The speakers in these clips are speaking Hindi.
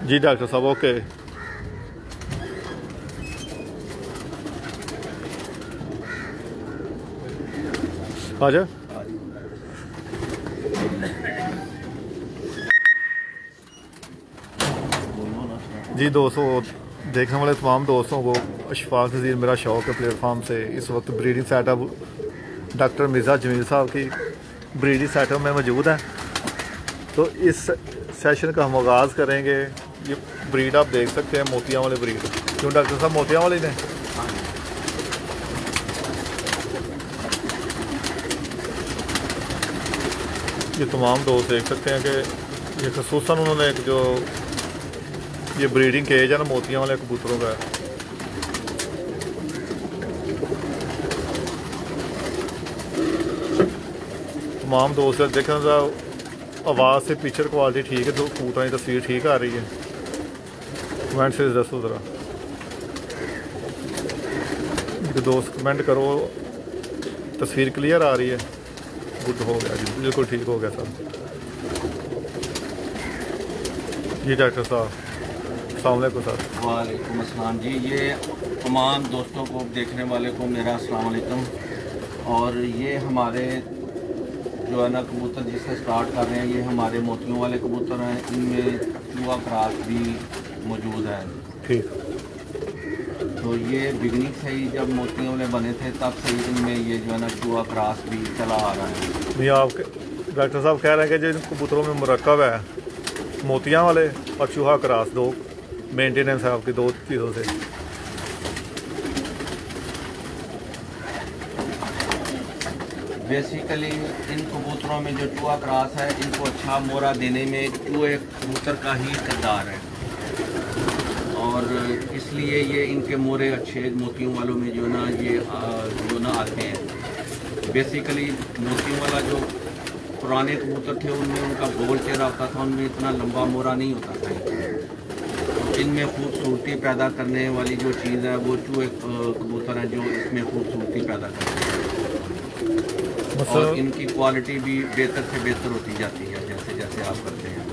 जी डॉक्टर साहब ओके। आजा जी दोस्तों, देखने वाले तमाम दोस्तों को अशफाक नज़ीर मेरा शौक़ है प्लेटफार्म से। इस वक्त breeding setup doctor Mirza Jameel साहब की ब्रीडिंग सेटअप में मौजूद है। तो इस सेशन का हम आगाज़ करेंगे। ये ब्रीड आप देख सकते हैं, मोतियां वाले ब्रीड। क्यों डॉक्टर साहब मोतियां वाले ने? ये तमाम दोस्त देख सकते हैं कि ये खसूसन उन्होंने एक जो ये ब्रीडिंग केज है ना मोतियां वाले कबूतरों का है। तमाम दोस्त देखना था, आवाज़ से पिक्चर क्वालिटी ठीक है, तो कबूतरों की तस्वीर ठीक आ रही है। कमेंट से दसो ज़रा, दोस्त कमेंट करो तस्वीर क्लियर आ रही है। गुड हो गया जी, बिल्कुल ठीक हो गया सर। जी डॉक्टर साहब अस्सलाम वालेकुम सर। वालेकुम अस्सलाम जी। ये तमाम दोस्तों को देखने वाले को मेरा अस्सलाम वालेकुम। और ये हमारे जो है ना कबूतर जिससे स्टार्ट कर रहे हैं, ये हमारे मोतियों वाले कबूतर हैं। इनमें चूहा क्रास भी मौजूद है। ठीक। तो ये बिगनिंग से ही जब मोतियों वाले बने थे तब से इनमें ये जो है ना चूहा क्रास भी चला आ रहा है। नहीं, आप डॉक्टर साहब कह रहे हैं कि जो इन कबूतरों में मुरक्कब है मोतियां वाले और चूहा क्रास, दो मेंटेनेंस है आपकी दो चीज़ों से। बेसिकली इन कबूतरों में जो चूहा क्रास है, इनको अच्छा मोरा देने में चूहे कबूतर का ही किरदार है। और इसलिए ये इनके मोरे अच्छे मोतियों वालों में जो ना ये जो ना आते हैं। बेसिकली मोतियों वाला जो पुराने कबूतर थे उनमें उनका गोल चेहरा होता था, उनमें इतना लंबा मोरा नहीं होता था। तो इनमें खूबसूरती पैदा करने वाली जो चीज़ है वो चूहे कबूतर हैं जो इसमें खूबसूरती पैदा करते हैं। और इनकी क्वालिटी भी बेहतर से बेहतर होती जाती है जैसे जैसे आप करते हैं।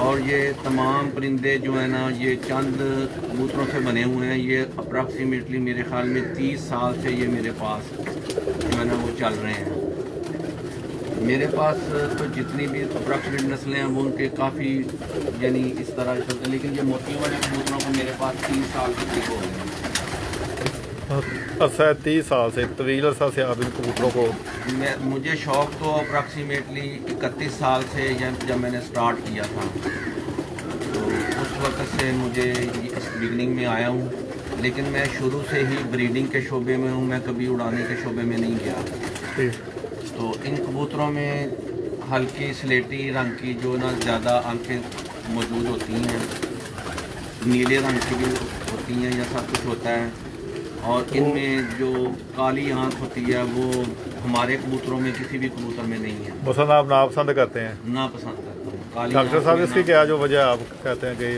और ये तमाम परिंदे जो है ना ये चंद कबूतरों से बने हुए हैं। ये अप्रॉक्सीमेटली मेरे ख्याल में 30 साल से ये मेरे पास जो है ना वो चल रहे हैं। मेरे पास तो जितनी भी अप्रॉक्सीमेट नस्लें हैं वो उनके काफ़ी यानी इस तरह चलते हैं। लेकिन ये मोतियों वाले कबूतरों को मेरे पास 30 साल के करीब हो गए हैं। अर्सा 30 साल से तवील अरसा से आप इन कबूतरों को? मुझे शौक़ तो अप्रॉक्सीमेटली 31 साल से जब मैंने स्टार्ट किया था, तो उस वक्त से मुझे इस बिगनिंग में आया हूँ। लेकिन मैं शुरू से ही ब्रीडिंग के शोबे में हूँ, मैं कभी उड़ाने के शोबे में नहीं गया। तो इन कबूतरों में हल्की स्लेटी रंग की जो ना ज़्यादा आंखें मौजूद होती हैं, नीले रंग की भी होती हैं, या सब कुछ होता है। और इनमें जो काली आंख होती है वो हमारे कबूतरों में किसी भी कबूतर में नहीं है। पसंद आप नापसंद करते हैं? नापसंद करता हूँ काली। डॉक्टर साहब इसकी क्या जो वजह आप कहते हैं कि?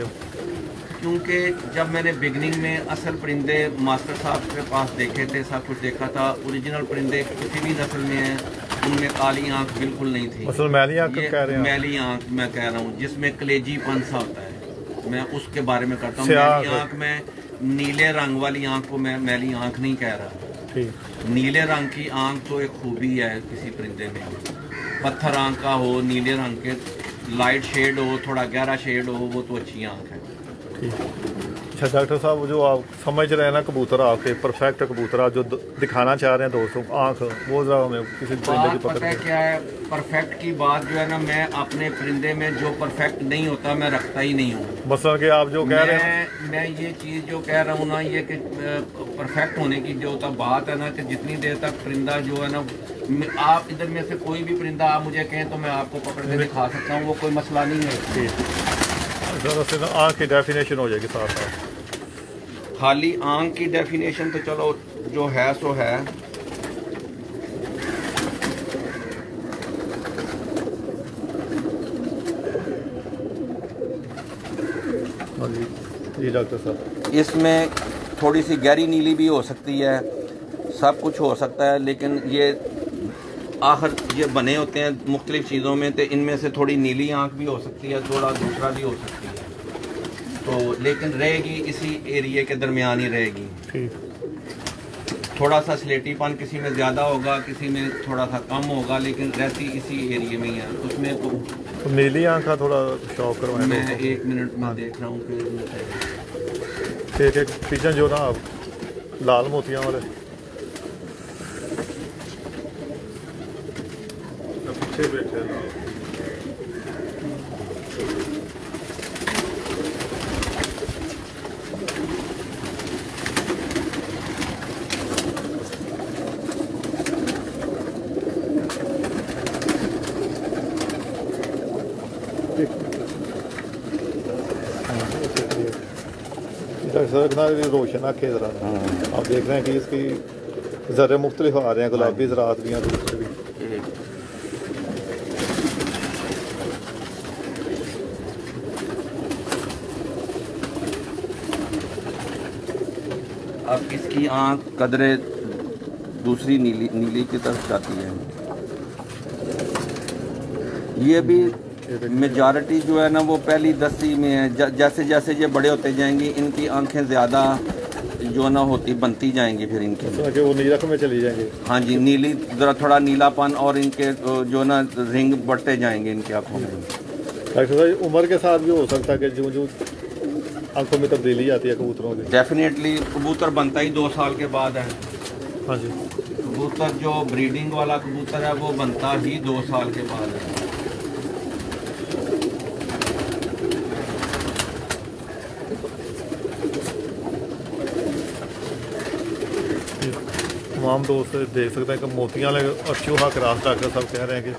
क्योंकि जब मैंने बिगनिंग में असल परिंदे मास्टर साहब के पास देखे थे, सब कुछ देखा था, ओरिजिनल परिंदे किसी भी नस्ल में हैं उनमें काली आंख बिल्कुल नहीं थी। असल मैली आंख कह रहे हैं? मैली आंख मैं कह रहा हूँ, जिसमें कलेजी पंसा होता है, मैं उसके बारे में करता हूँ। मैली आंख में नीले रंग वाली आंख को मैं मैली आंख नहीं कह रहा। नीले रंग की आंख तो एक खूबी है किसी परिंदे में। पत्थर आंख का हो, नीले रंग के लाइट शेड हो, थोड़ा गहरा शेड हो, वो तो अच्छी आंख है। अच्छा डॉक्टर साहब, जो आप समझ रहे हैं ना कबूतर आपके परफेक्ट कबूतर आप जो दिखाना चाह रहे हैं दोस्तों आंख, वो जरा हमें किसी परिंदे की पता है क्या है? परफेक्ट की बात जो है ना, मैं अपने परिंदे में जो परफेक्ट नहीं होता मैं रखता ही नहीं हूँ। मसलन कि आप जो कह रहे हैं, मैं ये चीज़ जो कह रहा हूँ ना, ये कि परफेक्ट होने की जो बात है ना, कि जितनी देर तक परिंदा जो है ना, आप इधर में से कोई भी परिंदा आप मुझे कहें तो मैं आपको पकड़ के दिखा सकता हूँ, वो कोई मसला नहीं है। आँख की डेफिनेशन हो जाएगी साथ साथ। खाली आँख की डेफिनेशन तो चलो जो है सो है। जी डॉक्टर साहब, इसमें थोड़ी सी गहरी नीली भी हो सकती है, सब कुछ हो सकता है। लेकिन ये आखिर ये बने होते हैं मुख्तलिफ चीज़ों में, तो इनमें से थोड़ी नीली आँख भी हो सकती है, थोड़ा दूसरा भी हो सकती है, तो लेकिन रहेगी इसी एरिए के दरमियान ही रहेगी। ठीक। थोड़ा सा स्लेटीपन किसी में ज़्यादा होगा, किसी में थोड़ा सा कम होगा, लेकिन रहती इसी एरिए में ही है। उसमें तो नीली आँख का थोड़ा शौक करवाएं। मैं 1 मिनट में देख रहा हूँ कि एक पिजन जो ना लाल मोतियाँ वाले पीछे बैठे हैं। रोशन आखे जरा आप देख रहे हैं कि इसकी ज़रे मुख्तलिफ आ रहे हैं, गुलाबी ज़रात भी हैं, दूसरे भी। अब इसकी आँख कदरे दूसरी नीली की तरफ जाती है। ये भी मेजॉरिटी जो है ना वो पहली 10वीं में है। जैसे जैसे ये बड़े होते जाएंगी इनकी आंखें ज़्यादा जो ना होती बनती जाएंगी, फिर इनके वो नीला में चली जाएंगी। हाँ जी, नीली ज़रा थोड़ा नीलापन और इनके जो ना रिंग बढ़ते जाएंगे इनकी आँखों में। डॉक्टर साहब उम्र के साथ भी हो सकता है कि जो जो आंखों में तब्दीली आती है कबूतरों की? डेफिनेटली कबूतर बनता ही 2 साल के बाद है। हाँ जी, कबूतर जो ब्रीडिंग वाला कबूतर है वो बनता ही 2 साल के बाद है। तमाम दोस्त देख सकते हैं कि मोतियाँ और चूहा क्रॉस डॉक्टर साहब कह रहे हैं कि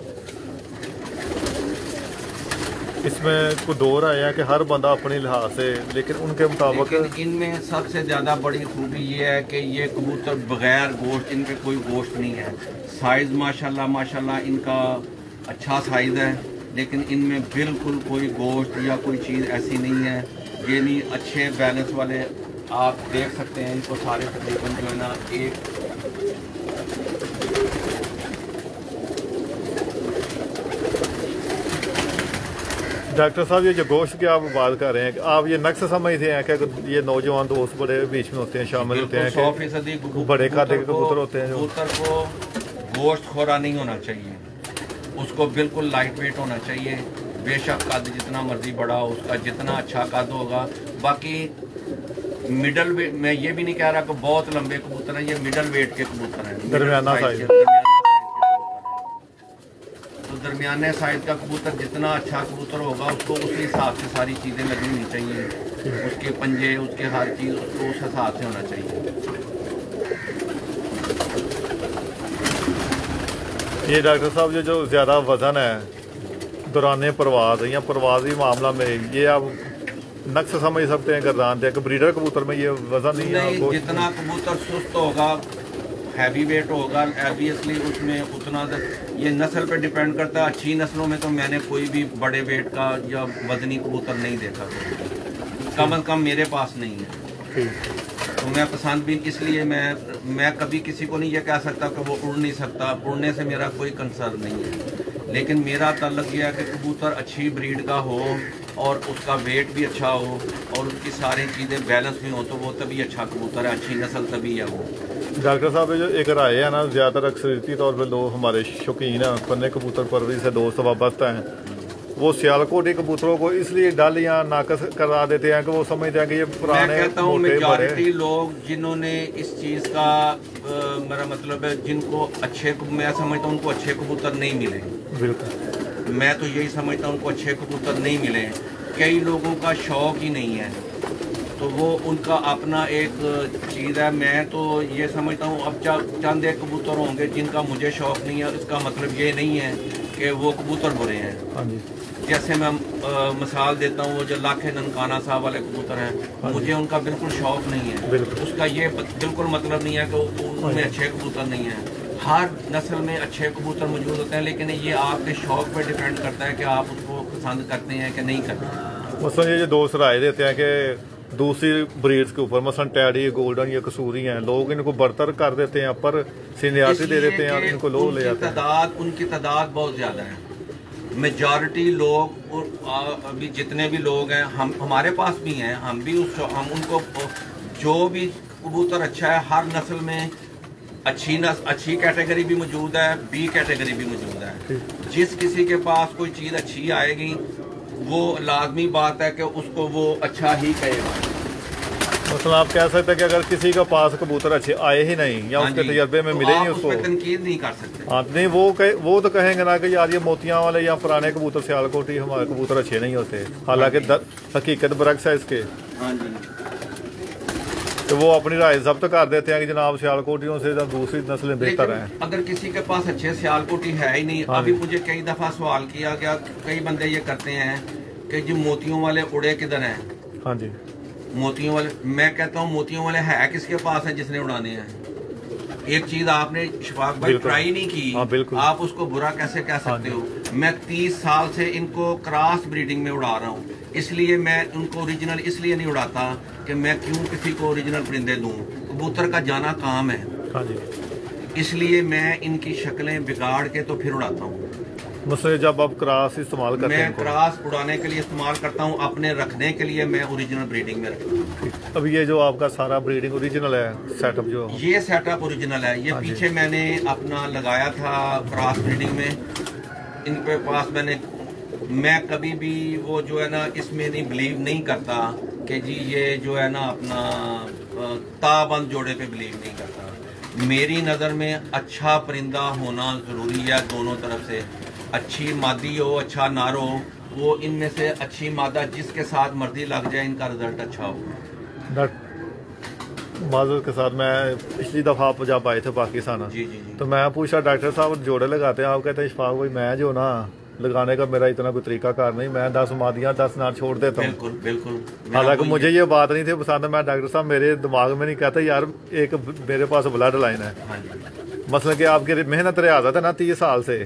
इसमें कोई दौर आया है कि हर बंदा अपने लिहाज से, लेकिन उनके मुताबिक इनमें सबसे ज़्यादा बड़ी खूबी ये है कि ये कबूतर बगैर गोश्त, इनके कोई गोश्त नहीं है। साइज़ माशाल्लाह इनका अच्छा साइज़ है, लेकिन इनमें बिल्कुल कोई गोश्त या कोई चीज़ ऐसी नहीं है। ये नहीं अच्छे बैलेंस वाले आप देख सकते हैं इनको सारे तकरीबन जो है ना एक डॉक्टर साहब ये जो गोश्त की आप बात कर रहे हैं, आप ये नक्श समझते हैं कि ये नौजवान दोस्त बड़े बीच में होते हैं, शामिल होते हैं 100% बड़े खाते के कबूतर होते हैं। कबूतर को गोश्त खोरा नहीं होना चाहिए, उसको बिल्कुल लाइट वेट होना चाहिए। बेशक कद जितना मर्जी बड़ा हो, उसका जितना अच्छा कद होगा। बाकी मिडल वेट, मैं ये भी नहीं कह रहा कि बहुत लंबे कबूतर हैं, ये मिडल वेट के कबूतर हैं, दरमियाना साइज। तो दरमियाने साइज का कबूतर जितना अच्छा कबूतर होगा उसको उसी हिसाब से सारी चीज़ें लगनी नहीं चाहिए। उसके पंजे, उसके हर चीज़ उसको उस हिसाब से होना चाहिए। ये डॉक्टर साहब जो ज़्यादा वज़न है दौरान परवाज़ या परवाज़ी मामला में, ये आप नक्श समझ सकते हैं गर्दान थे कि ब्रीडर कबूतर में ये वज़न नहीं है। जितना कबूतर सुस्त होगा, हैवी वेट होगा, ऑब्वियसली उसमें उतना ये नस्ल पे डिपेंड करता है। अच्छी नस्लों में तो मैंने कोई भी बड़े वेट का या वजनी कबूतर नहीं देखा, कम अज़ कम मेरे पास नहीं है। तो मैं पसंद भी इसलिए मैं कभी किसी को नहीं ये कह सकता कि वो उड़ नहीं सकता, उड़ने से मेरा कोई कंसर्न नहीं है। लेकिन मेरा ताल्लुक यह है कि कबूतर अच्छी ब्रीड का हो और उसका वेट भी अच्छा हो और उसकी सारी चीज़ें बैलेंस भी हो, तो वो तभी अच्छा कबूतर है, अच्छी नस्ल तभी है वो। डॉक्टर साहब जो एक राय है ना, ज़्यादातर अक्सरियती तौर पर लोग हमारे शौकीन हैं पन्ने कबूतर परवरिश से दोस्त वाबस्ता हैं, वो सियालकोटी कबूतरों को इसलिए डल या नाकस करा देते हैं कि वो समझते हैं कि ये पुराने। मैं कहता हूँ मेजॉरिटी लोग जिन्होंने इस चीज़ का मेरा मतलब है जिनको अच्छे, मैं समझता हूँ उनको अच्छे कबूतर नहीं मिले। बिल्कुल, मैं तो यही समझता हूँ उनको अच्छे कबूतर नहीं मिले। कई लोगों का शौक ही नहीं है, तो वो उनका अपना एक चीज़ है। मैं तो ये समझता हूँ अब चंद एक कबूतर होंगे जिनका मुझे शौक नहीं है, इसका मतलब ये नहीं है कि वो कबूतर बुरे हैं। हाँ जी। जैसे मैं मिसाल देता हूँ, वो जो लाखे ननकाना साहब वाले कबूतर हैं, मुझे उनका बिल्कुल शौक नहीं है। उसका ये बिल्कुल मतलब नहीं है कि उनमें अच्छे कबूतर नहीं हैं। हर नस्ल में अच्छे कबूतर मौजूद होते हैं, लेकिन ये आपके शौक पर डिपेंड करता है कि आप उसको पसंद करते हैं कि नहीं करते। मसलन ये जो दोस्त राय देते हैं कि दूसरी ब्रीड्स के ऊपर, मसलन टैडी, गोल्डन या कसूरी हैं, लोग इनको बरतर कर देते हैं, पर सीनियरिटी दे देते हैं और इनको लो ले जाते हैं। उनकी तादाद बहुत ज़्यादा है। मेजॉरिटी लोग और अभी जितने भी लोग हैं, हमारे पास भी हैं, हम उनको जो भी कबूतर अच्छा है, हर नस्ल में अच्छी कैटेगरी भी मौजूद है, बी कैटेगरी भी मौजूद है। जिस किसी के पास कोई चीज़ अच्छी आएगी वो लाजमी बात है कि उसको वो अच्छा ही कहेगा। मतलब आप कह सकते हैं कि अगर किसी के पास कबूतर अच्छे आए ही नहीं या उसके तजर्बे में मिले ही उसको, तनकीद नहीं कर सकते। हाँ नहीं, वो तो कहेंगे ना कि यार ये मोतियां वाले या पुराने कबूतर सियालकोटी हमारे कबूतर अच्छे नहीं होते, हालांकि हकीकत बरक्स है इसके। हाँ जी, तो वो अपनी राय जब्त कर देते हैं कि जनाब सियालकोटियों से दूसरी नस्लें बेहतर हैं। अगर किसी के पास अच्छे सियालकोटी है ही नहीं, अभी मुझे कई दफा सवाल किया गया, कई बंदे ये करते हैं कि जो मोतियों वाले उड़े किधर हैं। हाँ जी, मोतियों वाले, मैं कहता हूँ मोतियों वाले है किसके पास है जिसने उड़ाने हैं। एक चीज आपने शफाक भाई ट्राई नहीं की, हाँ, आप उसको बुरा कैसे कह सकते हो। मैं 30 साल से इनको क्रॉस ब्रीडिंग में उड़ा रहा हूँ, इसलिए मैं उनको ओरिजिनल इसलिए नहीं उड़ाता कि मैं क्यों किसी को ओरिजिनल परिंदे दूं। कबूतर का जाना काम है, हाँ जी, इसलिए मैं इनकी शक्लें बिगाड़ के तो फिर उड़ाता हूँ। मतलब जब आप क्रॉस इस्तेमाल करते हैं, मैं क्रॉस उड़ाने के लिए इस्तेमाल करता हूँ, अपने रखने के लिए मैं ओरिजिनल ब्रीडिंग में रखता हूँ। अब ये जो आपका सारा ब्रीडिंग ओरिजिनल है सेटअप, जो ये सेटअप ओरिजिनल है। ये पीछे मैंने अपना लगाया था क्रॉस ब्रीडिंग में, इनके पास मैं कभी भी वो जो है ना इसमें नहीं बिलीव नहीं करता कि जी ये जो है ना अपना ताबंद जोड़े पे बिलीव नहीं करता। मेरी नज़र में अच्छा परिंदा होना ज़रूरी है, दोनों तरफ से। अच्छी मादी हो, अच्छा नार हो, वो इनमें से अच्छी मादा जिसके साथ मर्जी लग जाए, इनका रिजल्ट अच्छा हो। माजूर के साथ मैं पिछली दफ़ा आप जब आए थे पाकिस्तान, जी जी जी, तो मैं पूछा डॉक्टर साहब जोड़े लगाते हैं, आप कहते हैं इशफाक भाई मैं जो ना लगाने का मेरा इतना कोई तरीकाकार नहीं, मैं 10 मादियाँ 10 नार छोड़ देता हूँ। बिल्कुल बिल्कुल। हालांकि मुझे ये बात नहीं थी पसंद, मैं डॉक्टर साहब मेरे दिमाग में नहीं कहता यार एक मेरे पास ब्लड लाइन है। मसलन कि आपकी मेहनत रियाजत है ना 30 साल से,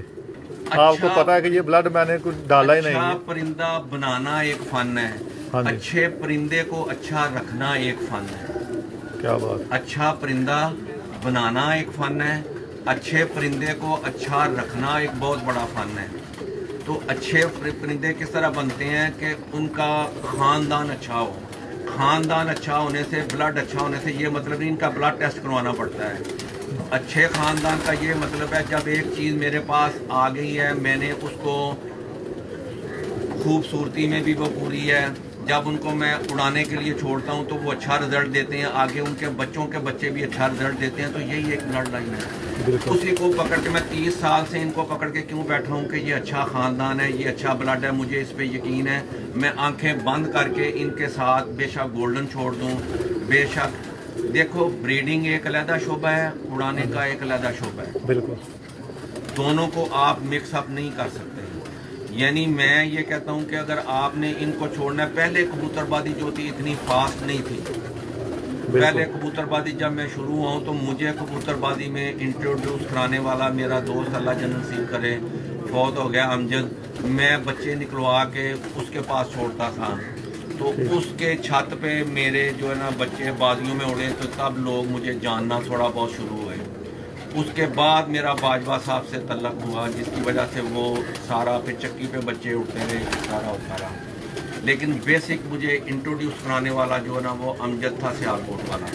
आपको पता है कि ये ब्लड मैंने कुछ डाला ही नहीं। अच्छा परिंदा बनाना एक फन है, अच्छे परिंदे को अच्छा रखना एक फन है। क्या बात। अच्छा परिंदा बनाना एक फन है, अच्छे परिंदे को अच्छा रखना एक बहुत बड़ा फन है। तो अच्छे परिंदे किस तरह बनते हैं कि उनका खानदान अच्छा हो। खानदान अच्छा होने से, ब्लड अच्छा होने से ये मतलब नहीं इनका ब्लड टेस्ट करवाना पड़ता है। अच्छे खानदान का ये मतलब है जब एक चीज़ मेरे पास आ गई है, मैंने उसको खूबसूरती में भी वो पूरी है, जब उनको मैं उड़ाने के लिए छोड़ता हूँ तो वो अच्छा रिजल्ट देते हैं, आगे उनके बच्चों के बच्चे भी अच्छा रिजल्ट देते हैं। तो यही एक ब्लड लाइन है। उसी को पकड़ के मैं 30 साल से इनको पकड़ के क्यों बैठा हूँ कि ये अच्छा ख़ानदान है, ये अच्छा ब्लड है, मुझे इस पे यकीन है। मैं आंखें बंद करके इनके साथ बेशक गोल्डन छोड़ दूँ, बेशक देखो ब्रीडिंग एक अलग शोबा है, उड़ाने का एक अलग शोबा है। बिल्कुल, दोनों को आप मिक्सअप नहीं कर सकते। यानी मैं ये कहता हूँ कि अगर आपने इनको छोड़ना है, पहले कबूतरबाजी जो थी इतनी फास्ट नहीं थी। पहले कबूतरबाजी जब मैं शुरू हुआ हूँ तो मुझे कबूतरबाजी में इंट्रोड्यूस कराने वाला मेरा दोस्त अल्लाह जन्नत नसीब करे फौत हो गया अमजद। मैं बच्चे निकलवा के उसके पास छोड़ता था, तो उसके छत पे मेरे जो है ना बच्चे बाजियों में उड़े, तो तब लोग मुझे जानना थोड़ा बहुत शुरू हुए। उसके बाद मेरा बाजवा साहब से तल्लक हुआ, जिसकी वजह से वो सारा फिर चक्की पे बच्चे उठते रहे, सारा होता रहा। लेकिन बेसिक मुझे इंट्रोड्यूस कराने वाला जो है ना वो अमजद था, सियालकोट वाला।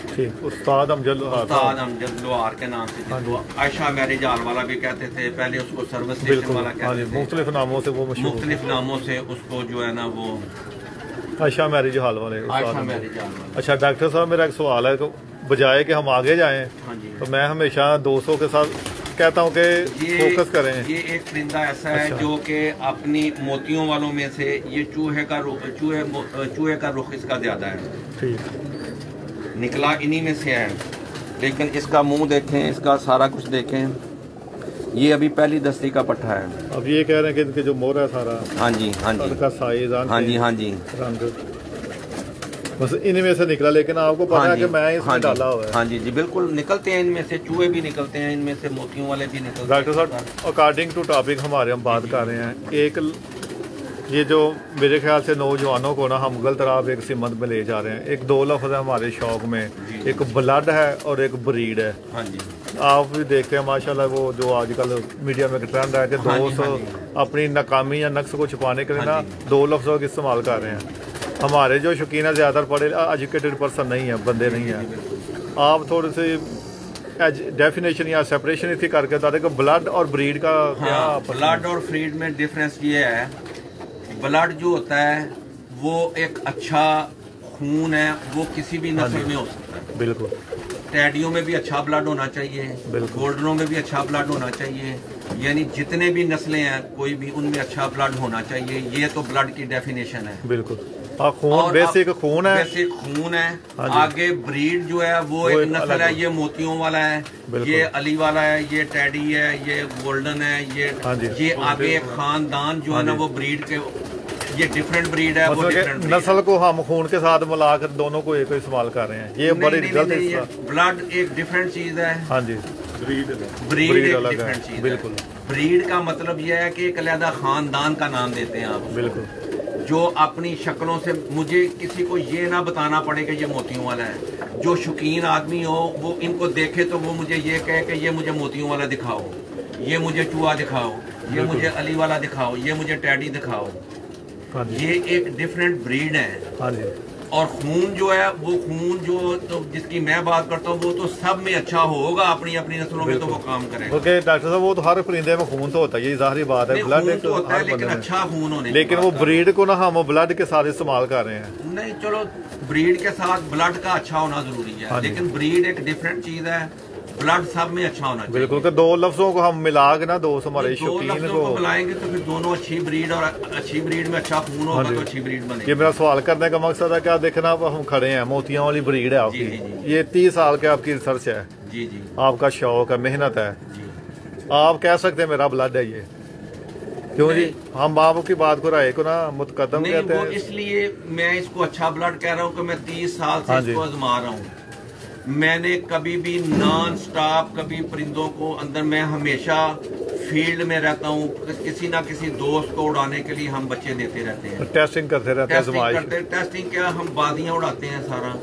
उस्ताद अमजद लोहार के नाम से, तो आयशा मैरिज हाल वाला भी कहते थे, पहले उसको सर्विस स्टेशन वाला कहते थे, मुख्तलिफ नामों से वो मशहूर, मुख्तलिफ नामों से उसको जो है ना वो आयशा मैरिज हाल वाले। आयशा मैरिज हाल वाले। अच्छा डॉक्टर साहब, मेरा एक सवाल है, बजाय कि हम आगे जाएं, तो मैं हमेशा दोस्तों के साथ कहता हूँ कि फोकस करें। ये एक परिंदा ऐसा है जो कि अपनी मोतियों वालों में से ये चूहे का रुख इसका ज्यादा है, ठीक निकला इन्हीं में से है। लेकिन इसका मुंह देखें, इसका सारा कुछ देखें, ये अभी पहली दस्ती का पट्टा है। अब ये कह रहे हैं कि इनके जो मोर है सारा, हाँ जी हाँ जी, उनका साइज, हाँ जी हाँ जी, रंग बस इनमें से निकला। लेकिन आपको पता है कि मैं इसमें डाला हुआ है। हाँ जी जी बिल्कुल, निकलते हैं इनमें से, चूहे भी निकलते हैं इनमें से, मोतियों वाले भी निकलते हैं। डॉक्टर साहब, अकॉर्डिंग टू टॉपिक हमारे हम बात कर रहे हैं, एक ये जो मेरे ख्याल से नौजवानों को ना हम गलत राह एक सिमत में ले जा रहे हैं। एक दो लफ्ज़ है हमारे शौक में, एक ब्लड है और एक ब्रीड है। हाँ जी, आप भी देखते हैं माशाल्लाह वो जो आजकल मीडिया में ट्रेंड है कि दोस्त अपनी नाकामी या नक्स को छुपाने के लिए ना दो लफ्ज़ों का इस्तेमाल कर रहे हैं। हमारे जो शौकीन है ज़्यादातर पढ़े एजुकेटेड पर्सन नहीं है, बंदे नहीं हैं। आप थोड़े से डेफिनेशन या सेपरेशन इसी करके बता दें कि ब्लड और ब्रीड का क्या? ब्लड और ब्रीड में डिफरेंस ये है, ब्लड जो होता है वो एक अच्छा खून है, वो किसी भी नस्ल में हो सकता है। बिल्कुल। टैडियों में भी अच्छा ब्लड होना चाहिए, गोल्डनों में भी अच्छा ब्लड होना चाहिए, यानी जितने भी नस्लें हैं कोई भी उनमें अच्छा ब्लड होना चाहिए। ये तो ब्लड की डेफिनेशन है। बिल्कुल। खून बेसिक खून है, बेसिक खून है। आगे ब्रीड जो है वो एक नस्ल है, ये मोतियों वाला है, ये अली वाला है, ये टैडी है, ये गोल्डन है, ये आगे एक खानदान जो है ना वो ब्रीड के, ये डिफरेंट ब्रीड है। वो डिफरेंट नस्ल को हम खून के साथ मिलाकर दोनों को एक इस्तेमाल कर रहे हैं। ये बड़ी गलत। ब्लड एक डिफरेंट चीज है। हाँ जी, ब्रीड एक डिफरेंट चीज है। बिल्कुल। ब्रीड का मतलब यह है कि एक अलग खानदान का नाम देते हैं आप। बिल्कुल। जो अपनी शक्लों से, मुझे किसी को ये ना बताना पड़े कि ये मोतियों वाला है। जो शौकीन आदमी हो वो इनको देखे तो वो मुझे ये कहे कि ये मुझे मोतियों वाला दिखाओ, ये मुझे चूहा दिखाओ, ये मुझे अली वाला दिखाओ, ये मुझे टैडी दिखाओ। ये एक डिफरेंट ब्रीड है। और खून जो है वो खून जो तो जिसकी मैं बात करता हूँ वो तो सब में अच्छा होगा, अपनी अपनी नस्लों में तो वो काम करेगा। ओके डॉक्टर साहब, वो तो हर परिंदे में खून तो होता है, ये जाहिर बात है। ब्लड तो होता है लेकिन अच्छा खून होने, लेकिन वो ब्रीड को ना हम ब्लड के साथ इस्तेमाल कर रहे हैं। नहीं, चलो ब्रीड के साथ ब्लड का अच्छा होना जरूरी है, लेकिन ब्रीड एक डिफरेंट चीज है। ब्लड सब में अच्छा होना चाहिए। बिल्कुल। दो लफ्जों को हम मिला के ना दोस्त हमारे शौकीन को मिलाएंगे तो फिर दोनों अच्छी ब्रीड, और अच्छी ब्रीड में अच्छा खून होगा तो अच्छी ब्रीड बनेगी। ये मेरा सवाल करने का मकसद है कि आप देखना, हम खड़े हैं, मोतियों वाली ब्रीड है आपकी। ये 30 साल के आपकी रिसर्च है। जी जी। आपका शौक है, मेहनत है। आप कह सकते हैं मेरा ब्लड है ये, क्यों जी? हम बाबू की बात को राय को ना मुतकदम कहते हैं। इसलिए मैं इसको अच्छा ब्लड कह रहा हूँ कि मैं 30 साल से इसको आजमा रहा हूँ। मैंने कभी भी नॉन स्टॉप कभी परिंदों को अंदर, मैं हमेशा फील्ड में रहता हूँ, किसी ना किसी दोस्त को उड़ाने के लिए हम बच्चे देते रहते हैं, टेस्टिंग करते रहते हैं। टेस्टिंग क्या, हम बादियाँ उड़ाते हैं सारा।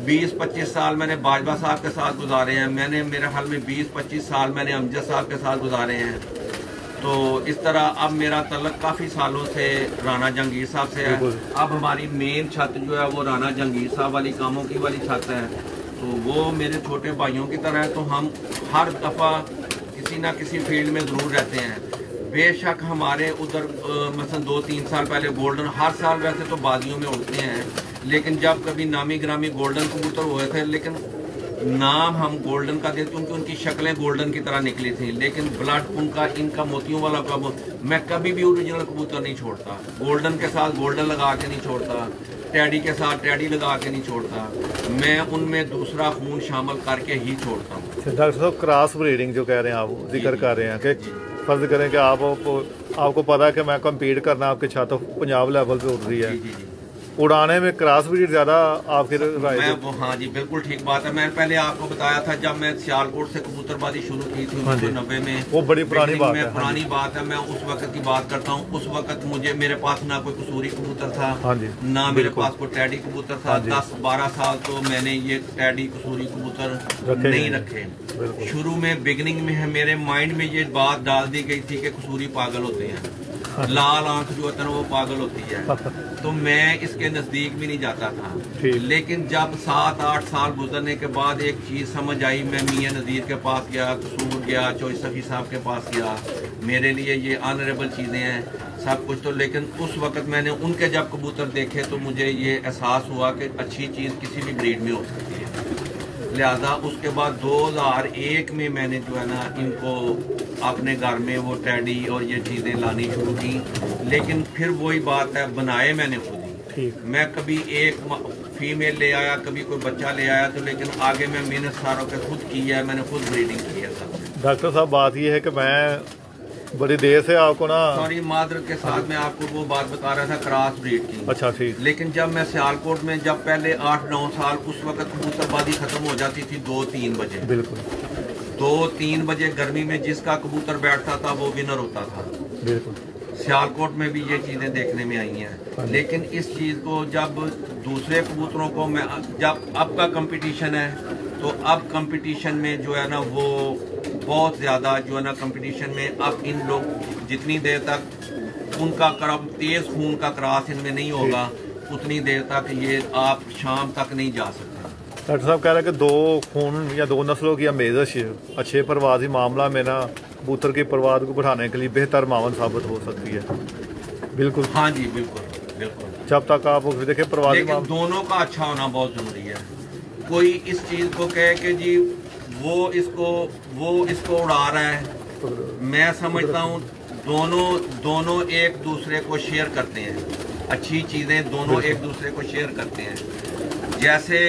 20-25 साल मैंने बाजवा साहब के साथ गुजारे हैं, मैंने मेरे हाल में 20-25 साल मैंने अमजद साहब के साथ गुजारे हैं। तो इस तरह अब मेरा तल्लक काफ़ी सालों से राना जहांगीर साहब से है। अब हमारी मेन छत जो है वो राना जहांगीर साहब वाली कामों की वाली छत है, तो वो मेरे छोटे भाइयों की तरह है। तो हम हर दफ़ा किसी ना किसी फील्ड में ज़रूर रहते हैं। बेशक हमारे उधर मसलन 2-3 साल पहले गोल्डन, हर साल वैसे तो बादियों में उड़ते हैं, लेकिन जब कभी नामी ग्रामी गोल्डन कबूतर हुए थे, लेकिन नाम हम गोल्डन का देते क्योंकि उनकी शक्लें गोल्डन की तरह निकली थी, लेकिन ब्लड उनका, इनका मोतियों वाला कब, मैं कभी भी ओरिजिनल कबूतर नहीं छोड़ता। गोल्डन के साथ गोल्डन लगा के नहीं छोड़ता, टैडी के साथ टैडी लगा के नहीं छोड़ता, मैं उनमें दूसरा खून शामिल करके ही छोड़ता हूँ। डॉक्टर साहब, क्रॉस ब्रीडिंग जो कह रहे हैं आप जिक्र कर रहे हैं कि फर्ज करें कि आपको पता है कि मैं कम्पीट करना आपके छत पंजाब लेवल पे उड़ रही है, उड़ाने में क्रॉस ब्रीड ज्यादा आपके राय? हाँ जी, बिल्कुल ठीक बात है। मैंने पहले आपको बताया था जब मैं सियालकोट से कबूतरबाजी शुरू की थी 1990 में, वो बड़ी पुरानी बात है। पुरानी बात है, मैं उस वक्त की बात करता हूँ। उस वक्त मेरे पास ना कोई कसूरी कबूतर था, ना मेरे पास कोई टैडी कबूतर था। 10-12 साल तो मैंने ये टैडी कसूरी कबूतर नहीं रखे। शुरू में बिगनिंग में मेरे माइंड में ये बात डाल दी गई थी कि कसूरी पागल होते हैं, लाल आंख जो होता है वो पागल होती है, तो मैं इसके नजदीक भी नहीं जाता था। लेकिन जब 7-8 साल गुजरने के बाद एक चीज समझ आई, मैं मियां नज़ीर के पास गया, कसूर गया, चौई सफ़ी साहब के पास गया, मेरे लिए ये ऑनरेबल चीजें हैं सब कुछ। तो लेकिन उस वक्त मैंने उनके जब कबूतर देखे तो मुझे ये एहसास हुआ कि अच्छी चीज किसी भी ब्रीड में हो सकती है। लिहाजा उसके बाद 2001 में मैंने जो है ना इनको अपने घर में वो टैडी और ये चीज़ें लानी शुरू की। लेकिन फिर वही बात है, बनाए मैंने खुद ही। मैं कभी एक फीमेल ले आया, कभी कोई बच्चा ले आया, तो लेकिन आगे मैं मेहनत सारों के खुद की है, मैंने खुद ब्रीडिंग की है सब। डॉक्टर साहब, बात ये है कि मैं बड़ी देर से आपको ना, सॉरी, मादर के साथ मैं आपको वो बात बता रहा था क्रॉस ब्रीड की। अच्छा ठीक। लेकिन जब मैं सियालकोट में, जब पहले 8-9 साल, उस वक्त कबूतरबाजी खत्म हो जाती थी 2-3 बजे। बिल्कुल 2-3 बजे गर्मी में जिसका कबूतर बैठता था वो विनर होता था। बिल्कुल। सियालकोट में भी ये चीज़ें देखने में आई हैं। लेकिन इस चीज़ को जब दूसरे कबूतरों को मैं जब अब का कंपटीशन है तो अब कंपटीशन में जो है ना वो बहुत ज़्यादा जो है ना कंपटीशन में अब इन लोग जितनी देर तक उनका तेज़ खून का क्रॉस इनमें नहीं होगा उतनी देर तक ये आप शाम तक नहीं जा सकते। डॉक्टर साहब कह रहे हैं कि दो खून या दो नस्लों की आमेज़श अच्छे परवाजी मामला में ना कबूतर की परवाज को बढ़ाने के लिए बेहतर मावन साबित हो सकती है। बिल्कुल, हाँ जी, बिल्कुल बिल्कुल। जब तक आप देखें परवाजी दोनों का अच्छा होना बहुत ज़रूरी है। कोई इस चीज़ को कहे कि जी वो इसको उड़ा रहा है, मैं समझता हूँ दोनों एक दूसरे को शेयर करते हैं, अच्छी चीज़ें दोनों एक दूसरे को शेयर करते हैं। जैसे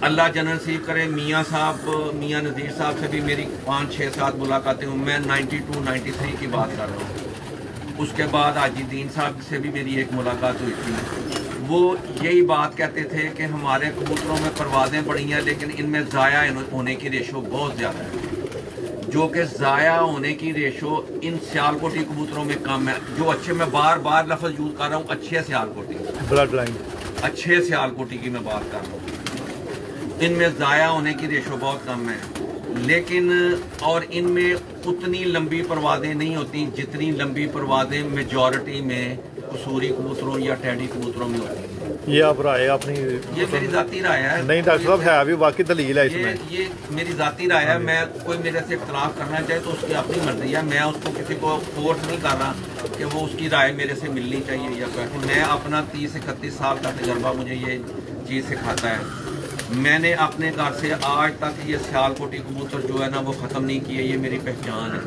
अल्लाह जनरल नसीब करे मियाँ नज़ीर साहब से भी मेरी 5, 6, 7 मुलाकातें हुई। मैं 92, 93 की बात कर रहा हूँ। उसके बाद हाजीद्दीन साहब से भी मेरी एक मुलाकात हुई थी। वो यही बात कहते थे कि हमारे कबूतरों में परवाज़ें बढ़ी हैं लेकिन इनमें ज़ाया होने की रेशो बहुत ज़्यादा है, जो कि ज़ाया होने की रेशो इन सियालकोटी कबूतरों में कम है। जो अच्छे, मैं बार बार लफ्ज़ यूज़ कर रहा हूँ, अच्छे सियालकोटी, ब्लड लाइन अच्छे सियालकोटी की मैं बात कर रहा हूँ, इनमें ज़ाया होने की रेशो बहुत कम है। लेकिन और इनमें उतनी लंबी परवाज़ें नहीं होती जितनी लंबी परवाज़ें मेजॉरिटी में कसूरी कबूतरों या टैडी कबूतरों में होती है। ये आप राय अपनी, ये मेरी ज़ाती राय है। नहीं डॉक्टर साहब, है अभी बाकी दलील है इसमें। ये मेरी ज़ाती राय है। मैं कोई मेरे से इख्तलाफ करना चाहे तो उसकी अपनी मर्जी है। मैं उसको किसी को फोर्स नहीं कर रहा कि वो उसकी राय मेरे से मिलनी चाहिए या क्या। मैं अपना 30-31 साल का तजर्बा मुझे ये चीज़ सिखाता है। मैंने अपने घर से आज तक ये सियालकोटी कबूतर जो है ना वो ख़त्म नहीं किए। ये मेरी पहचान है।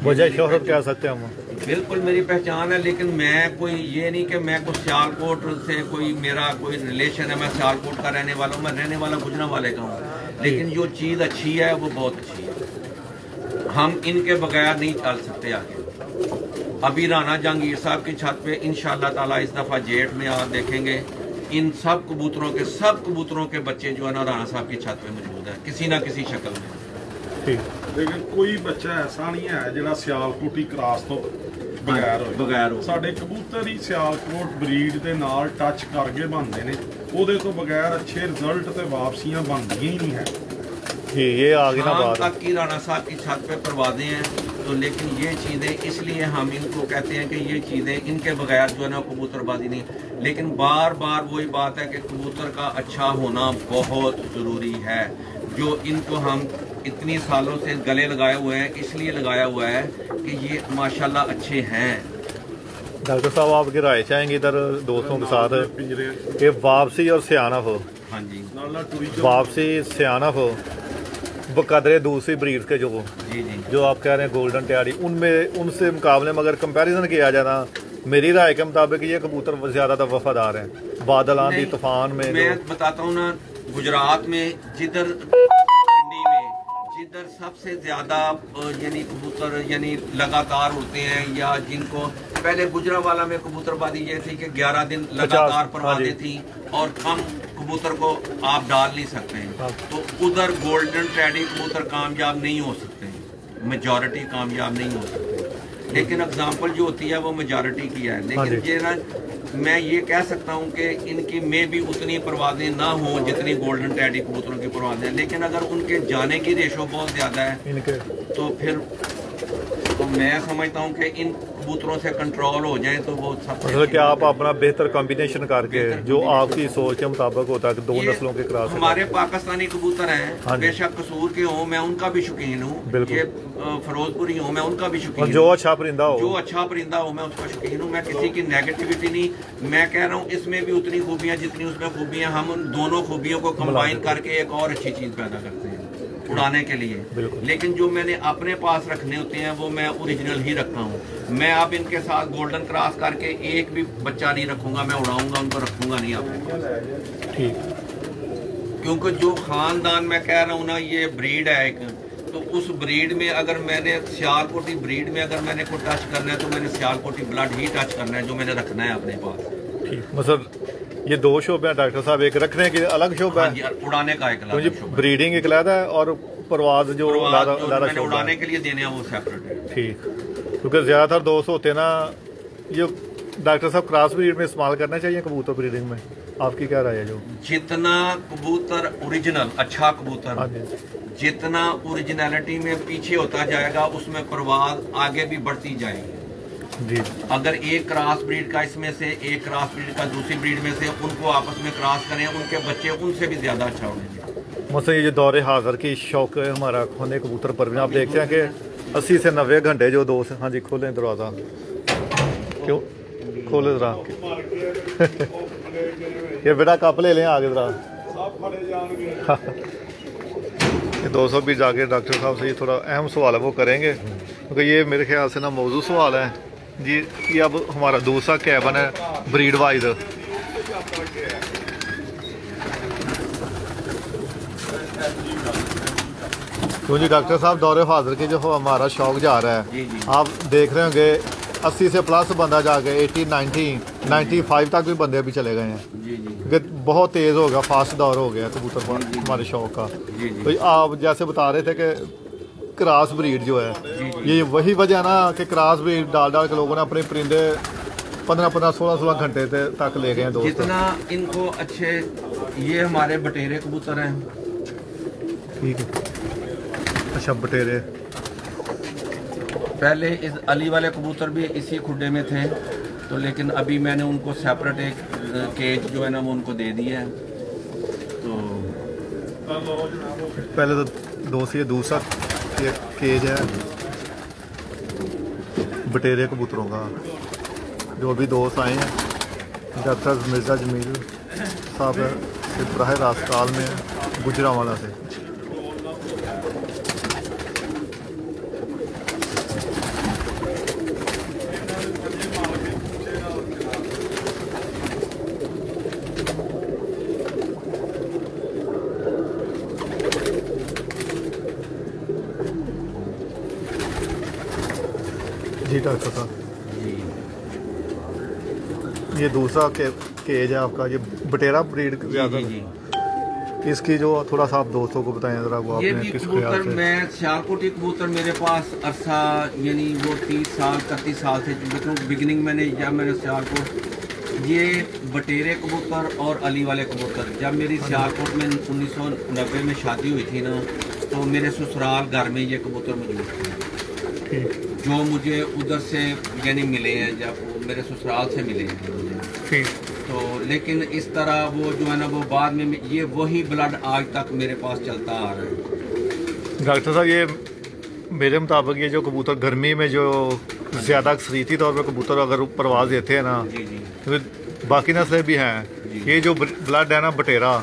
वजह शोहरत कह सकते हैं हम, बिल्कुल मेरी पहचान है। लेकिन मैं कोई ये नहीं कि मैं कुछ सियालकोट से कोई मेरा कोई रिलेशन है, मैं सियालकोट का रहने वाला हूँ, मैं रहने वाला गुजरांवाले का हूँ। लेकिन जो चीज़ अच्छी है वो बहुत अच्छी है, हम इनके बगैर नहीं चल सकते आगे। अभी राना जहांगीर साहब की छत पे इंशाअल्लाह ताला इस दफ़ा जेठ में आप देखेंगे इन सब कबूतरों के बच्चे जो है ना राना साहब की छत पे मौजूद है किसी ना किसी शक्ल में। लेकिन कोई बच्चा ऐसा नहीं है जो सियालकोटी क्रॉस तो बगैर हो। साडे कबूतर ही सियालकोट ब्रीड के नाल टच करके बनते हैं, ਉਹਦੇ ਤੋਂ बगैर अच्छे रिजल्ट ते वापसियां बनदियां ही नहीं है। ये आगे ना बात तक की राना साहब की छत पे परवाज़ें हैं तो, लेकिन ये चीज़ें इसलिए हम इनको कहते हैं कि ये चीज़ें इनके बगैर जो है ना कबूतरबाजी नहीं। लेकिन बार बार वही बात है कि कबूतर का अच्छा होना बहुत ज़रूरी है। जो इनको हम इतनी सालों से गले लगाए हुए हैं, इसलिए लगाया हुआ है कि ये माशाल्लाह अच्छे हैं। डॉक्टर साहब आपकी राय चाहेंगे इधर दोस्तों के साथ कि वापसी और सियानफ हो। हाँ जी, वापसी सियानफ हो बकदरे दूसरी ब्रीड्स के जो आप कह रहे हैं गोल्डन टैडी, उनमें उनसे मुकाबले में अगर कंपैरिजन किया जाए ना, मेरी राय के मुताबिक ये कबूतर ज़्यादा वफादार हैं। बादल आंधी तूफान में मैं बताता हूँ ना, गुजरात में जिधर सबसे ज़्यादा यानी कबूतर यानी लगातार उड़ते हैं, या जिनको पहले गुजरांवाला में कबूतरबाजी ये थी कि 11 दिन लगातार परवाज़ें थी और कम कबूतर को आप डाल नहीं सकते हैं, तो उधर गोल्डन टैडी कबूतर कामयाब नहीं हो सकते, मेजॉरिटी कामयाब नहीं हो सकते। लेकिन एग्जाम्पल जो होती है वो मेजॉरिटी की है। लेकिन ये ना मैं ये कह सकता हूँ कि इनकी में भी उतनी परवाज़ें ना हों जितनी गोल्डन टैडी कबूतरों की परवाज़ें, लेकिन अगर उनके जाने की रेशो बहुत ज़्यादा है तो फिर तो मैं समझता हूँ कि इन कबूतरों से कंट्रोल हो जाए तो वो सब मतलब कि आप अपना बेहतर कॉम्बिनेशन करके जो आपकी सोच के मुताबिक होता है कि दो नस्लों के क्रॉस। हमारे पाकिस्तानी कबूतर हैं, बेशक कसूर के हों, मैं उनका भी शौकीन हूँ, ये फिरोजपुरी हूँ, मैं उनका भी शौकीन हूँ। जो अच्छा परिंदा हो मैं उसका शौकीन हूँ। मैं किसी की नेगेटिविटी नहीं, मैं कह रहा हूँ इसमें भी उतनी खूबियाँ जितनी उसमें खूबियाँ, हम उन दोनों खूबियों को कंबाइन करके एक और अच्छी चीज़ पैदा करते हैं उड़ाने के लिए। लेकिन जो मैंने अपने पास रखने होते हैं वो मैं ओरिजिनल ही रखता हूँ। मैं अब इनके साथ गोल्डन क्रॉस करके एक भी बच्चा नहीं रखूंगा, मैं उड़ाऊंगा, उनको रखूंगा नहीं अपने पास। ठीक, क्योंकि जो खानदान मैं कह रहा हूँ ना, ये ब्रीड है एक, तो उस ब्रीड में अगर मैंने सियालकोटी ब्रीड में अगर मैंने को टच करना है तो मैंने सियालकोटी ब्लड ही टच करना है जो मैंने रखना है अपने पास। ठीक, मतलब ये दो शोबे हैं डॉक्टर साहब, एक रखने के अलग शोबा है, उड़ाने का एक अलग शोबा, ब्रीडिंग एक अलग है और परवाज जो मैंने उड़ाने के लिए देने हैं वो सेपरेट है। ठीक, क्योंकि ज़्यादातर दोस्त होते हैं ना, ये डॉक्टर साहब क्रॉस ब्रीड में इस्तेमाल करना चाहिए कबूतर ब्रीडिंग में, आपकी क्या राय है? जो जितना कबूतर ओरिजिनल अच्छा कबूतर जितना ओरिजिनलिटी में पीछे होता जाएगा उसमें परवाज आगे भी बढ़ती जाएगी जी। अगर एक क्रॉस ब्रीड का इसमें से एक क्रॉस ब्रीड का दूसरी ब्रीड में से उनको आपस में क्रॉस करें, उनके बच्चे उनसे भी ज्यादा अच्छा होंगे। मतलब ये जो दौरे हाजिर की शौक है हमारा खोने कबूतर पर भी आप देखते हैं कि 80 से 90 घंटे जो दोस्त। हाँ जी, खोलें दरवाज़ा, क्यों खोले जरा ये बेटा कप ले लें आगे जरा। ये 200 भी जाके डॉक्टर साहब से ये थोड़ा अहम सवाल है वो करेंगे, क्योंकि ये मेरे ख्याल से ना मौजूद सवाल है जी। ये अब हमारा दूसरा कैबन है ब्रीड वाइज। तो जी डॉक्टर साहब दौरे हाजिर के जो हमारा शौक जा रहा है, आप देख रहे होंगे 80 से प्लस बंदा जाके 80, 90, 95 तक भी बंदे अभी चले गए हैं, क्योंकि बहुत तेज़ हो गया, फास्ट दौर हो गया कबूतर हमारे शौक का। तो आप जैसे बता रहे थे कि क्रॉस ब्रीड जो है, ये वही वजह ना कि क्रॉस ब्रीड डाल के लोगों ने अपने परिंदे 15-15, 16-16 घंटे तक ले गए हैं दोस्त। जितना इनको अच्छे, ये हमारे बटेरे कबूतर हैं। ठीक है, अच्छा बटेरे। पहले इस अली वाले कबूतर भी इसी खुड्डे में थे, तो लेकिन अभी मैंने उनको सेपरेट एक केज जो है ना वो उनको दे दिया है। तो पहले तो दोस्त ये दूसरा ये केज है बटेरे कबूतरों का, जो अभी दोस्त आए हैं डॉक्टर मिर्ज़ा जमील साहब बराह रास्त काल में गुजरांवाला से। जी डॉक्टर साहब, ये दूसरा केज है आपका, ये बटेरा ब्रीड ज़्यादा, इसकी जो थोड़ा सा आप दोस्तों को बताएं जरा। वो ये भी कबूतर मैं सियालकोटी कबूतर मेरे पास अरसा यानी वो 30 साल 31 साल से बिगिनिंग मैंने सियालकोट, ये बटेरे कबूतर और अली वाले कबूतर, जब मेरी सियालकोट में 1990 में शादी हुई थी ना, तो मेरे ससुराल घर में ये कबूतर मौजूद थे, जो मुझे उधर से यानी मिले हैं, जब मेरे ससुराल से मिले हैं मुझे। तो लेकिन इस तरह वो जो है ना वो बाद में ये वही ब्लड आज तक मेरे पास चलता आ रहा है। डॉक्टर साहब, ये मेरे मुताबिक ये जो कबूतर गर्मी में जो ज़्यादा अक्सरीती तौर पर कबूतर अगर परवाज़ देते हैं ना, तो बाकी नस्लें भी हैं, ये जो ब्लड है ना बटेरा,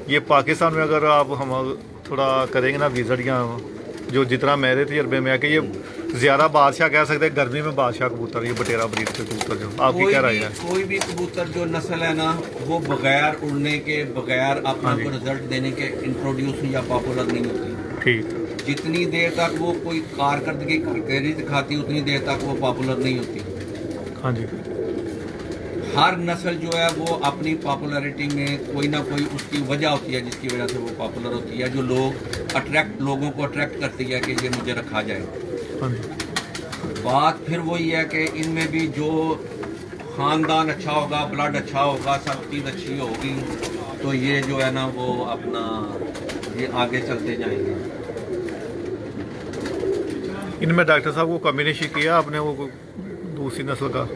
ये पाकिस्तान में अगर आप हम थोड़ा करेंगे ना विजिट, या जो जितना मेरे तजर्बे में है कि ये ज़्यादा बादशाह कह सकते हैं, गर्मी में बादशाह कबूतर, ये बटेरा ब्रीड के कबूतर जो आपकी क्या राय है? कोई भी कबूतर जो नस्ल है ना, वो बगैर उड़ने के, बगैर अपना को रिजल्ट देने के इंट्रोड्यूस या पॉपुलर नहीं होती। ठीक, जितनी देर तक वो कोई कारकर्दगी दिखाती उतनी देर तक वो पॉपुलर नहीं होती। हाँ जी, हर नस्ल जो है वो अपनी पॉपुलैरिटी में कोई ना कोई उसकी वजह होती है जिसकी वजह से वो पॉपुलर होती है, जो लोगों को अट्रैक्ट करती है कि ये मुझे रखा जाए। बात फिर वही है कि इनमें भी जो ख़ानदान अच्छा होगा, ब्लड अच्छा होगा, सब चीज़ अच्छी होगी, तो ये जो है ना वो अपना ये आगे चलते जाएंगे। इनमें डॉक्टर साहब को कम्बिनेशन किया आपने वो दूसरी नस्ल का,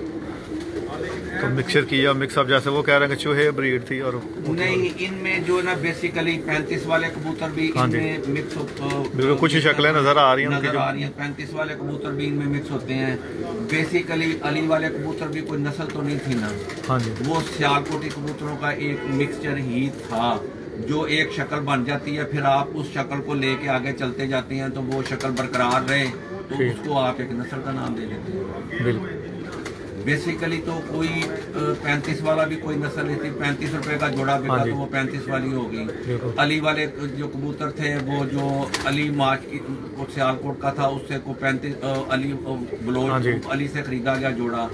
तो मिक्सचर किया, मिक्सअप, जैसे वो कह रहे हैं कि चूहे ब्रीड थी? और नहीं, इनमें जो ना बेसिकली 35 वाले कबूतर भी इनमें मिक्स बिल्कुल कुछ शक्लें नजर आ रही हैं उनकी, 35 वाले कबूतर भी इनमें मिक्स होते हैं। बेसिकली अली वाले कबूतर भी कोई नस्ल तो नहीं थी ना, हाँ जी, वो सियालकोटी कबूतरों का एक मिक्सचर ही था, जो एक शक्ल बन जाती है, फिर आप उस शक्ल को लेके आगे चलते जाते हैं, तो वो शक्ल बरकरार रहे तो उसको आप एक नस्ल का नाम दे देते हैं। बिल्कुल, बेसिकली तो कोई 35 वाला भी कोई नस्ल नहीं थी, 35 रुपए का जोड़ा बिका तो वो 35 वाली होगी। अली वाले जो कबूतर थे वो जो अली मार्च की सियालकोट का था, उससे को 35 अली ब्लोच अली से खरीदा गया जोड़ा,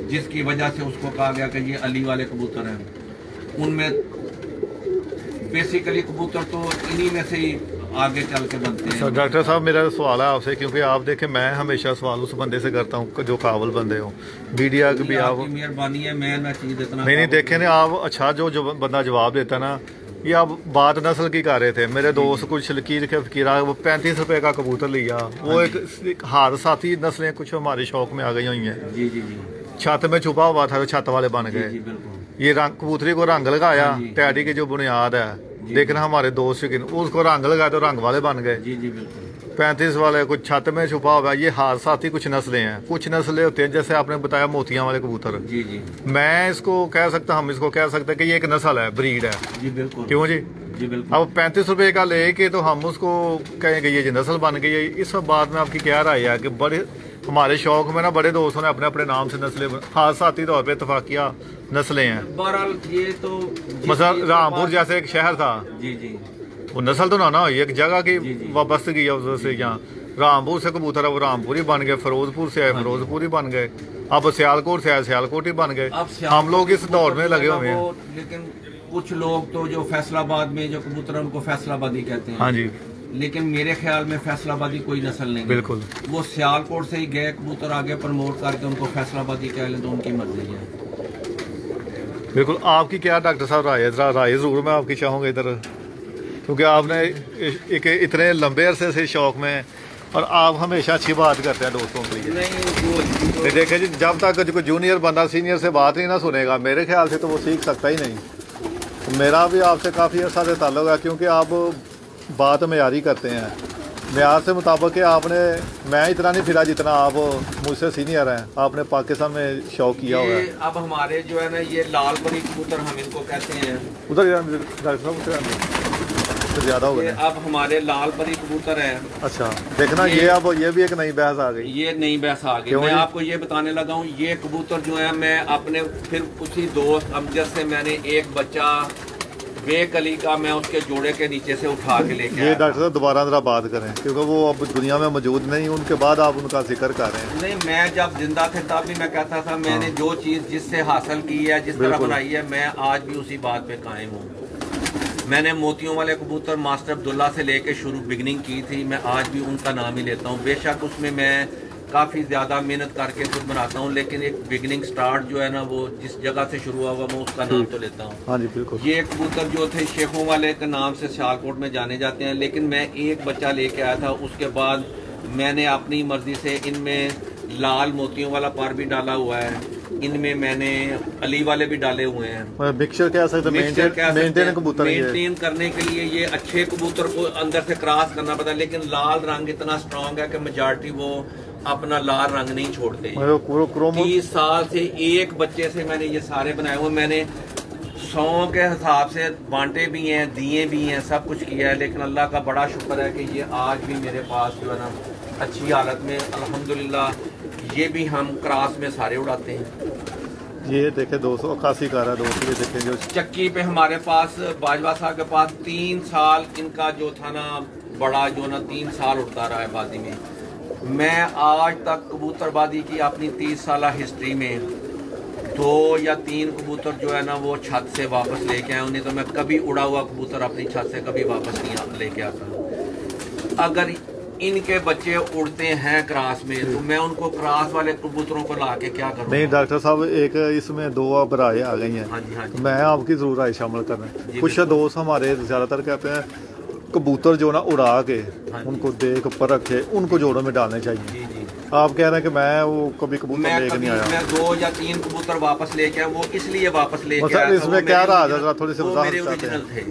जिसकी वजह से उसको कहा गया कि ये अली वाले कबूतर हैं। उनमें बेसिकली कबूतर तो इन्हीं में से ही आगे चल के बनते हैं। डॉक्टर साहब मेरा सवाल है आपसे, क्योंकि आप देखें मैं हमेशा सवाल उस बंदे से करता हूँ जो काबिल बंदे हो, मीडिया भी आप मेहरबानी है, मैं ना चीज इतना नहीं देखे ना आप। अच्छा जो बंदा जवाब देता ना, ये आप बात नस्ल की कर रहे थे। मेरे दोस्त कुछ लकीर के फकीरा, वो 35 रुपए का कबूतर लिया, वो एक हार साथी नस्लें कुछ हमारे शौक में आ गई हुई हैं। जी जी जी। छत में छुपा हुआ था, छत वाले बन गए। ये रंग कबूतरी को रंग लगाया, टैडी की जो बुनियाद है देखना हमारे दोस्त उसको रंग लगाया तो रंग वाले बन गए। जी जी बिल्कुल। 35 वाले कुछ छत में छुपा हुआ। ये हार साथी कुछ नस्लें हैं, कुछ नस्लें होती हैं जैसे आपने बताया मोतियां वाले कबूतर। जी जी। मैं इसको कह सकता, हम इसको कह सकते हैं कि ये एक नस्ल है, ब्रीड है। जी बिल्कुल। क्यों जी? जी बिल्कुल। अब 35 रुपए का लेके तो हम उसको कहेंगे ये नस्ल बन गई है। इस बात में आपकी क्या राय है कि बड़े हमारे शौक में ना बड़े दोस्तों ने अपने अपने नाम से नस्लें हार साथी तौर पर इतफाकिया नस्लें हैं। बहरहाल ये तो मतलब रामपुर जैसे एक शहर था, जी जी, वो नस्ल तो ना हुई, एक जगह की वाबस्तगी है उससे। यहाँ रामपुर से कबूतर है वो रामपुर ही बन गए, फिरोजपुर से आए फिरोजपुर ही बन गए, अब सियालकोट से आए सियालकोट ही बन गए। हम लोग इस दौर में लगे हुए हैं। लेकिन कुछ लोग तो जो फैसलाबाद में जो कबूतर है उनको फैसलाबादी कहते हैं। हाँ जी। लेकिन मेरे ख्याल में फैसलाबादी कोई नस्ल नहीं। बिल्कुल। वो सियालकोट से ही गए कबूतर, आगे प्रमोट करके उनको फैसलाबादी कह लें तो उनकी मर्जी है। बिल्कुल। आपकी क्या डॉक्टर साहब राय है? राय जरूर मैं आपकी चाहूँगा इधर, क्योंकि आपने एक इतने लंबे अरसे से शौक में, और आप हमेशा अच्छी बात करते हैं दोस्तों के लिए। नहीं देखे जी, जब तक कोई जूनियर बंदा सीनियर से बात नहीं ना सुनेगा, मेरे ख्याल से तो वो सीख सकता ही नहीं। तो मेरा भी आपसे काफ़ी अर्सा से ताल्लुक है, क्योंकि आप बात मयारी करते हैं। म्यार से मुताबिक कि आपने, मैं इतना नहीं फिरा जितना आप मुझसे सीनियर हैं, आपने पाकिस्तान में शौक किया हुआ है। अब हमारे जो है ना ये लाल परी कबूतर हम इनको कहते हैं। उधर डॉक्टर साहब ज्यादा हो गया। अब हमारे लाल परी कबूतर है। अच्छा देखना, ये अब ये भी एक नई बहस आ गई। ये नई बहस आ गई। मैं आपको ये बताने लगा हूँ, ये कबूतर जो है मैं अपने फिर उसी दोस्त अमजद से मैंने एक बच्चा बेकली का मैं उसके जोड़े के नीचे से उठा के लेके ये डॉक्टर साहब दोबारा जरा बात करें, क्योंकि वो अब दुनिया में मौजूद नहीं, उनके बाद आप उनका जिक्र कर रहे हैं। नहीं, मैं जब जिंदा थे तब भी मैं कहता था मैंने जो चीज़ जिससे हासिल की है, जिस तरह बनाई है, मैं आज भी उसी बात पे कायम हूँ। मैंने मोतियों वाले कबूतर मास्टर अब्दुल्ला से लेके शुरू बिगनिंग की थी, मैं आज भी उनका नाम ही लेता हूँ। बेशक उसमें मैं काफ़ी ज़्यादा मेहनत करके खुद बनाता हूँ, लेकिन एक बिगनिंग स्टार्ट जो है ना वो जिस जगह से शुरू हुआ मैं उसका नाम तो लेता हूँ। हाँ जी बिल्कुल। ये कबूतर जो थे शेखों वाले के नाम से सियालकोट में जाने जाते हैं, लेकिन मैं एक बच्चा लेके आया था, उसके बाद मैंने अपनी मर्जी से इनमें लाल मोतियों वाला पर भी डाला हुआ है, इनमें मैंने अली वाले भी डाले हुए हैं। मिक्सचर कह सकते हैं, मेंटेन करने के लिए ये अच्छे कबूतर को अंदर से क्रॉस करना पड़ता है, लेकिन लाल रंग इतना स्ट्रांग है कि मेजॉरिटी वो अपना लाल रंग नहीं छोड़ते। 30 साल से एक बच्चे से मैंने ये सारे बनाए हुए, मैंने 100 के हिसाब से बांटे भी हैं, दिए भी हैं, सब कुछ किया है, लेकिन अल्लाह का बड़ा शुक्र है कि ये आज भी मेरे पास जो है ना अच्छी हालत में अल्हम्दुलिल्लाह। ये भी हम क्रॉस में सारे उड़ाते हैं। ये देखे 281 का दोस्तों, ये देखें जो चक्की पे हमारे पास बाजवा साहब के पास 3 साल इनका जो था ना बड़ा जो ना 3 साल उड़ता रहा है बाजी में। मैं आज तक कबूतरबाजी की अपनी 30 साल हिस्ट्री में 2 या 3 कबूतर जो है ना वो छत से वापस लेके आए, उन्हें तो मैं कभी उड़ा हुआ कबूतर अपनी छत से कभी वापस नहीं लेके आता। अगर इनके बच्चे उड़ते हैं क्रॉस में तो मैं उनको क्रॉस वाले कबूतरों को ला के क्या करूँ? नहीं डॉक्टर साहब, एक इसमें 2 अब राय आ गई हैं। हाँ जी, हाँ जी। मैं आपकी जरूर राय शामिल कर रहा हूँ। कुछ दोस्त हमारे ज्यादातर कहते हैं कबूतर जो ना उड़ा के उनको देख परख के उनको जोड़ों में डालने चाहिए। जी जी। आप कह रहे हैं कि मैं वो कभी कबूतर लेके नहीं आया। मैं 2 या 3 कबूतर वापस लेके आया, वो इसलिए वापस लेके आया इसमें क्या रहा थोड़ी सी मेरे ओरिजिनल थे,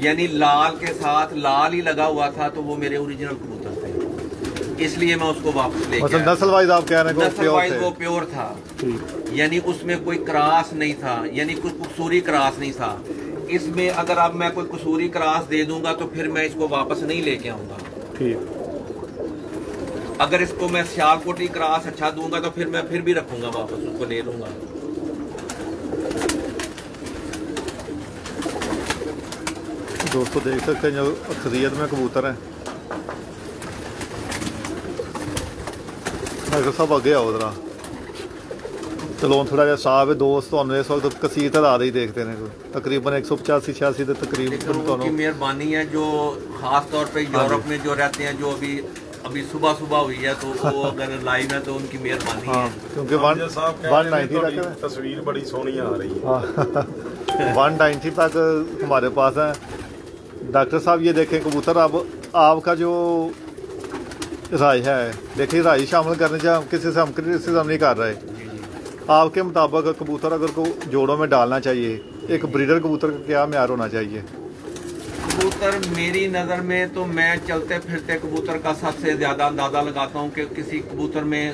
यानी लाल के साथ लाल ही लगा हुआ था, तो वो मेरे ओरिजिनल कबूतर थे, इसलिए मैं उसको वापस लेके आया। नस्ल वाइज आप कह रहे हैं नस्ल वाइज वो प्योर था, यानी उसमें कोई क्रॉस नहीं था, यानी कोई कसूरी क्रॉस नहीं था। इसमें अगर अब मैं कोई कसूरी क्रॉस दे दूंगा तो फिर मैं इसको वापस नहीं लेके आऊंगा। ठीक। अगर इसको मैं सियालकोटी क्रॉस अच्छा दूंगा तो फिर मैं फिर भी रखूंगा, वापस उसको ले लूंगा। दोस्तों देख सकते हैं जो अक्सरियत में कबूतर हैं। डॉक्टर साहब आगे आओ जरा। चलो थोड़ा जिहा साफ है दोस्त तुहानू इस वक्त कसीर तादाद ही देखते हैं तकरीबन 185-86 के तकरीबन मेहरबानी है जो खास तौर पे यूरोप में जो रहते हैं, जो अभी सुबह हुई है, तो वो अगर लाइव है तो उनकी मेहरबानी है, क्योंकि 190 तक तस्वीर बड़ी सोहनी आ रही है। 190 तक हमारे पास है। डॉक्टर साहब ये देखें कबूतर, अब आपका जो राय है, देखिए राय शामिल करने से हम किसी से हम क्रिटिसिज्म नहीं कर रहे। आपके मुताबिक कबूतर अगर को जोड़ों में डालना चाहिए, एक ब्रीडर कबूतर का क्या म्यार होना चाहिए? कबूतर मेरी नज़र में तो मैं चलते फिरते कबूतर का सबसे ज़्यादा अंदाज़ा लगाता हूँ कि किसी कबूतर में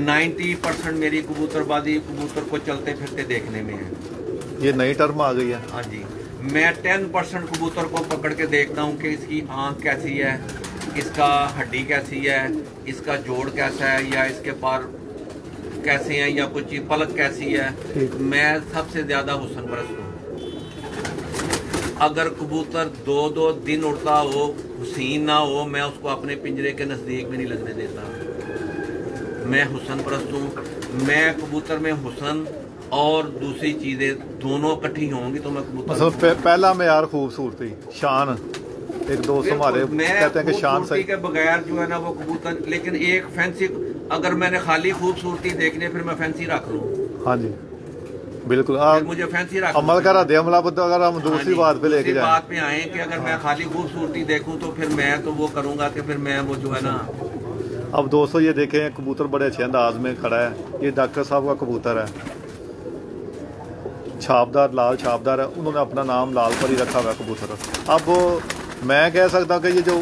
90% मेरी कबूतरबाजी कबूतर को चलते फिरते देखने में है। ये नई टर्म आ गई है। हाँ जी, मैं 10% कबूतर को पकड़ के देखता हूँ कि इसकी आँख कैसी है, इसका हड्डी कैसी है, इसका जोड़ कैसा है, या इसके पार कैसे हैं, या कुछ पलक कैसी है। मैं सबसे ज़्यादा हुस्न परस्त हूँ। अगर कबूतर 2-2 दिन उड़ता हो, हुसीन ना हो, मैं उसको अपने पिंजरे के नज़दीक भी नहीं लगने देता। मैं हुस्न परस्त हूँ। मैं कबूतर में हुस्न और दूसरी चीज़ें दोनों इकट्ठी होंगी तो मैं कबूतर पहला मेयार खूबसूरती, शान। एक दोस्त हमारे कहते हैं कि शान सही के बगैर जो है ना वो कबूतर, लेकिन एक फैंसी, अगर मैंने खाली खूबसूरती देखनी है फिर मैं फैंसी रख लूँ। हाँ जी बिल्कुल, आप मुझे फैंसी रख अमल करा दे अमला, अगर हम दूसरी बात पे लेके जाए, बात पे आए कि अगर मैं खाली खूबसूरती देखूं तो फिर मैं तो वो करूंगा कि फिर मैं वो जो है ना। अब दोस्तों ये देखें कबूतर बड़े अच्छे अंदाज में खड़ा है। ये डॉक्टर साहब का कबूतर है, छापदार, लाल छापदार है। उन्होंने अपना नाम लाल पर ही रखा हुआ है कबूतर। अब मैं कह सकता हूँ कि ये जो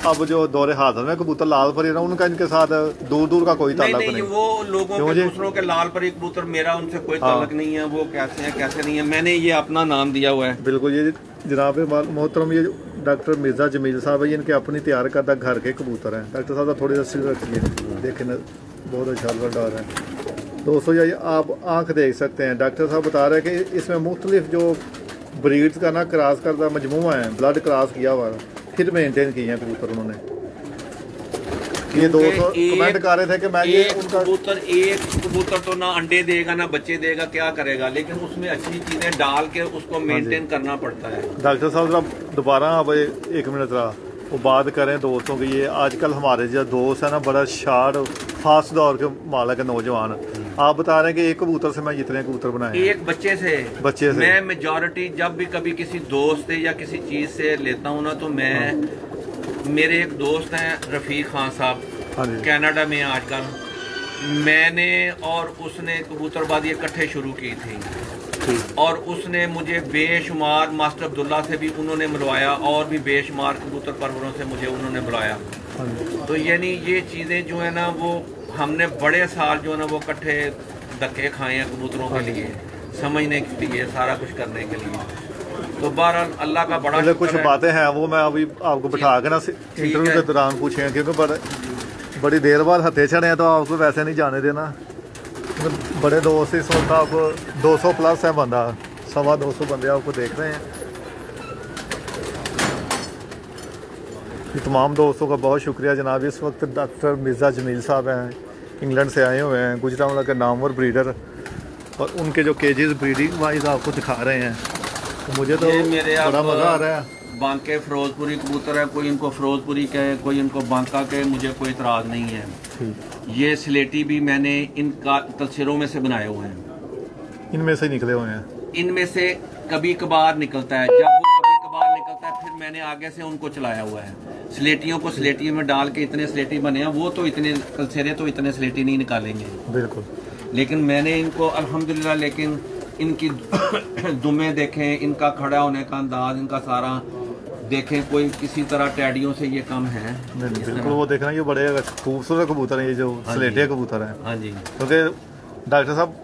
अब जो दौरे हाजिर में कबूतर लाल परी ना, उनका इनके साथ दूर दूर का कोई ताल्लुक नहीं। वो लोगों के दूसरों के लाल परी कबूतर, मेरा उनसे कोई ताल्लुक नहीं है। वो कैसे हैं कैसे नहीं है, मैंने ये अपना नाम दिया हुआ है। बिल्कुल, ये जनाब मोहतरम ये डॉक्टर मिर्जा जमील साहब है, इनके अपनी तैयार करदा घर के कबूतर हैं। डॉक्टर साहब का थोड़ी सी रखिए, देखें बहुत अच्छा डाल है दोस्तों। ये आप आँख देख सकते हैं, डॉक्टर साहब बता रहे हैं कि इसमें मुख्तलिफ जो ब्रीड्स का ना क्रॉस करदा मजमूआ है, ब्लड क्रॉस किया हुआ है, फिर मेंटेन किए हैं कबूतर उन्होंने। ये दोस्तों कमेंट कर रहे थे कि मैं ये उनका एक कबूतर तो ना अंडे देगा ना बच्चे देगा, क्या करेगा, लेकिन उसमें अच्छी चीजें डाल के उसको मेंटेन करना पड़ता है। डॉक्टर साहब जरा दोबारा अब 1 मिनट रहा वो बात करें दोस्तों की। ये आजकल हमारे जो दोस्त है ना, बड़ा शार्ट फास्ट दौर के मालक है नौजवान। आप बता रहे हैं कि एक कबूतर से मैं जितने कबूतर बनाए, एक बच्चे से मैं मेजॉरिटी जब भी कभी किसी दोस्त से या किसी चीज से लेता हूँ ना, तो मैं मेरे एक दोस्त हैं रफ़ीक खान साहब, कनाडा में आजकल, मैंने और उसने कबूतरबाजी इकट्ठे शुरू की थी, और उसने मुझे बेशुमार मास्टर अब्दुल्ला से भी उन्होंने मिलवाया, और भी बेशुमार कबूतर परवरों से मुझे उन्होंने बुलाया। तो यानी ये चीज़ें जो है ना, वो हमने बड़े साल जो है ना वो इकट्ठे धक्के खाए हैं कबूतरों के लिए, समझने के लिए, सारा कुछ करने के लिए। तो बहरहाल अल्लाह का बड़ा कुछ बातें हैं वो मैं अभी आपको बिठा के ना इंटरव्यू के दौरान पूछेंगे, क्योंकि बड़ी देर बाद हथे चढ़े हैं तो आपको वैसे नहीं जाने देना। बड़े दोस्त इस वक्त आपको 200 प्लस है बंदा, 225 बंदे आपको देख रहे हैं। तमाम दोस्तों का बहुत शुक्रिया जनाब। इस वक्त डॉक्टर मिर्ज़ा जमील साहब हैं, इंग्लैंड से आए हुए हैं, गुजरांवाला के नामवर ब्रीडर, और उनके जो केजेस ब्रीडिंग वाइज आपको दिखा रहे हैं। तो मुझे तो बड़ा मज़ा आ रहा है। बांके फिरोजपुरी कबूतर है, कोई इनको फिरोजपुरी कहे, कोई इनको बांका कहे, मुझे कोई इतराज़ नहीं है। ये स्लेटी भी मैंने इनका तस्वीरों में से बनाए हुए हैं, इनमें से निकले हुए हैं, इनमें से कभी कभार निकलता है। जब वो कभी कभार निकलता है फिर मैंने आगे से उनको चलाया हुआ है। स्लेटियों को स्लेटी में डाल के इतने स्लेटी बने हैं, वो तो इतने कलसेरे तो इतने स्लेटी नहीं निकालेंगे बिल्कुल, लेकिन मैंने इनको अल्हम्दुलिल्लाह, लेकिन इनकी दुमें देखें, इनका खड़ा होने का अंदाज, इनका सारा देखें, कोई किसी तरह टैडियों से ये कम है। बिल्कुल, वो देखना ये बड़े खूबसूरत कबूतर हैं, ये जो स्लेटे कबूतर हैं। हाँ जी, क्योंकि डॉक्टर साहब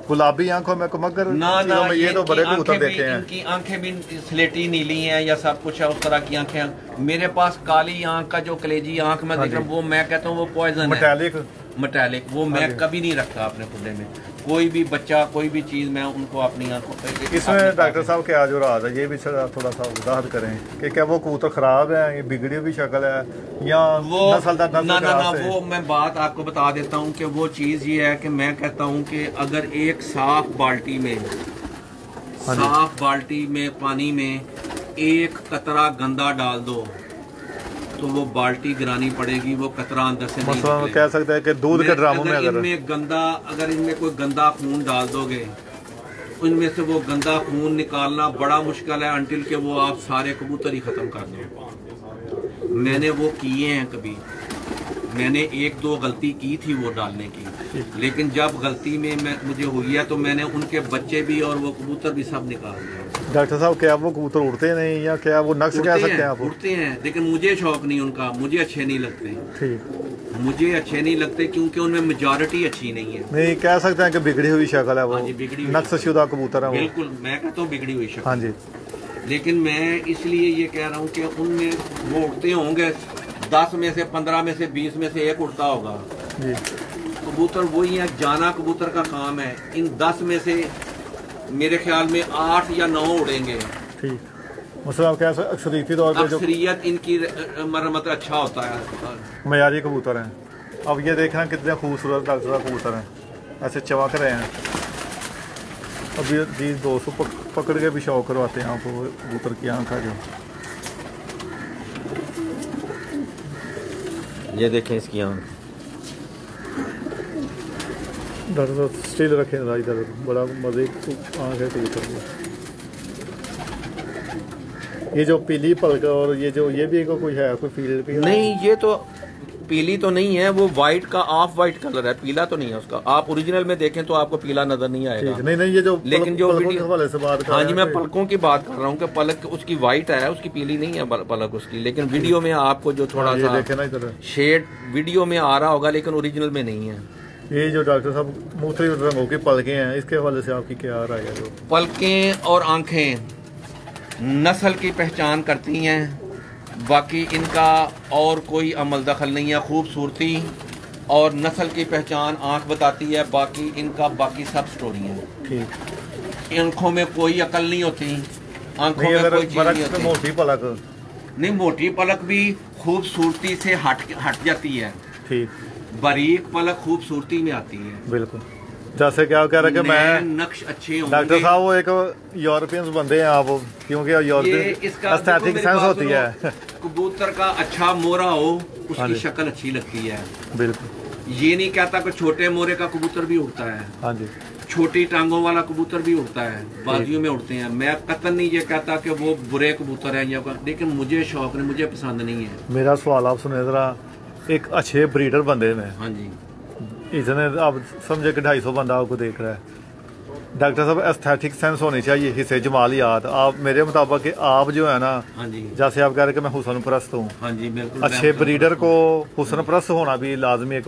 गुलाबी आंखों में मगर ना ये तो बड़े कबूतर देखे हैं। इनकी आंखें भी स्लेटी नीली हैं या सब कुछ है, उस तरह की आंखें। मेरे पास काली आंख का जो कलेजी आंख में देख रहा हूँ, वो मैं कहता हूँ वो पॉइजन है, मेटालिक, वो मैं कभी नहीं रखता अपने खुले में। कोई भी बच्चा, कोई भी चीज़ मैं उनको अपनी आंखों पे। इसमें डॉक्टर साहब क्या जो राज है, ये भी थोड़ा सा वजाहत करें कि क्या वो कबूतर खराब है, ये बिगड़ी हुई शक्ल है या वो नस्ल ना वो मैं बात आपको बता देता हूँ कि वो चीज़ ये है कि मैं कहता हूँ कि अगर एक साफ बाल्टी में पानी में एक कतरा गंदा डाल दो तो वो बाल्टी गिरानी पड़ेगी, वो कतरा अंदर से नहीं निकलेगा। कह सकते हैं कि दूध के ड्रामों में अगर इनमें कोई गंदा खून डाल दोगे, उनमें से वो गंदा खून निकालना बड़ा मुश्किल है अंटिल के वो आप सारे कबूतर ही खत्म कर दो। मैंने वो किए हैं, कभी मैंने 1-2 गलती की थी वो डालने की, लेकिन जब गलती में मुझे हुई है तो मैंने उनके बच्चे भी और वो कबूतर भी सब निकाल दिए। डॉक्टर साहब क्या वो कबूतर उड़ते नहीं या क्या वो नक्श कह सकते हैं आप? उड़ते हैं, लेकिन मुझे शौक नहीं उनका, मुझे अच्छे नहीं लगते। ठीक, मुझे अच्छे नहीं लगते क्योंकि उनमें मेजॉरिटी अच्छी नहीं है। नहीं कह सकते हैं कि बिगड़ी हुई शक्ल है वो, बिगड़ी नक्शशुदा कबूतर है वो। बिल्कुल, मैं कहता हूँ बिगड़ी हुई शक्ल। हाँ जी, लेकिन मैं इसलिए ये कह रहा हूँ कि उनमें वो उड़ते होंगे, 10 में से 15 में से 20 में से एक उड़ता होगा जी। कबूतर वही है, जाना कबूतर का काम है। इन 10 में से मेरे ख्याल में 8 या 9 उड़ेंगे। ठीक, मतलब क्या अक्सरियती तौर पे जो अक्सरियत इनकी मरम्मत अच्छा होता है, मयारी कबूतर हैं। अब ये देखना कितने खूबसूरत डॉक्टर कबूतर हैं, ऐसे चमक रहे हैं। अब ये जी दोस्तों पकड़ के भी शौक करवाते हैं आपको कबूतर की आँखा जो। ये देखें इसकी आँख, डॉक्टर स्टिल रखें ना इधर, बड़ा मजे की आँख है कबूतर की। ये जो पीली पलक और ये भी कोई है, कोई फील्ड भी नहीं, ये तो पीली तो नहीं है, वो वाइट का ऑफ वाइट कलर है, पीला तो नहीं है उसका। आप ओरिजिनल में देखें तो आपको पीला नजर नहीं आएगा। नहीं ये जो लेकिन जो पलकों के हवाले से बात कर, हाँ जी, मैं पलकों की बात कर रहा हूँ कि पलक उसकी वाइट है, उसकी पीली नहीं है पलक उसकी। लेकिन वीडियो में आपको जो थोड़ा सा देखे ना इधर शेड वीडियो में आ रहा होगा, लेकिन ओरिजिनल में नहीं है। ये जो डॉक्टर साहब मुख्तलिफ रंगों की पलकें हैं, इसके हवाले से आपकी क्या राय है? जो पलकें और आंखें नस्ल की पहचान करती हैं, बाकी इनका और कोई अमल दखल नहीं है। खूबसूरती और नस्ल की पहचान आंख बताती है, बाकी इनका बाकी सब स्टोरी है। ठीक, आंखों में कोई अकल नहीं होती, आंखों में कोई चीज नहीं होती। मोटी पलक नहीं, मोटी पलक भी खूबसूरती से हट जाती है। ठीक, बारीक पलक खूबसूरती में आती है। बिल्कुल, जैसे क्या कह रहे कि मैं नक्श अच्छे होंगे। डॉक्टर साहब वो एक यूरोपियंस बंदे हैं आप, क्योंकि यूरोपियन एस्थेटिक सेंस होती है। कबूतर का अच्छा मोरा हो, उसकी शक्ल अच्छी लगती है। बिल्कुल, ये नहीं कहता कि छोटे मोरे का कबूतर भी उड़ता है। हाँ जी, छोटी टांगों वाला कबूतर भी उड़ता है, बाजियों में उड़ते हैं। मैं कतई नहीं ये कहता कि वो बुरे कबूतर हैं या, लेकिन मुझे शौक नहीं, मुझे पसंद नहीं है। मेरा सवाल आप सुने जरा, एक अच्छे ब्रीडर बंदे में, हाँ जी, इतने आप समझे कि 250 बंदा आपको देख रहा है, डॉक्टर साहब एस्थेटिक सेंस होनी चाहिए, हिस्से जमालियात। आप मेरे मुताबिक कि आप जो है ना, हाँ जी, जैसे आप कह रहे हैं कि मैं हुसन परस्त हूँ, हाँ जी, बिल्कुल। अच्छे ब्रीडर को हुसन परस्त होना भी लाजमी एक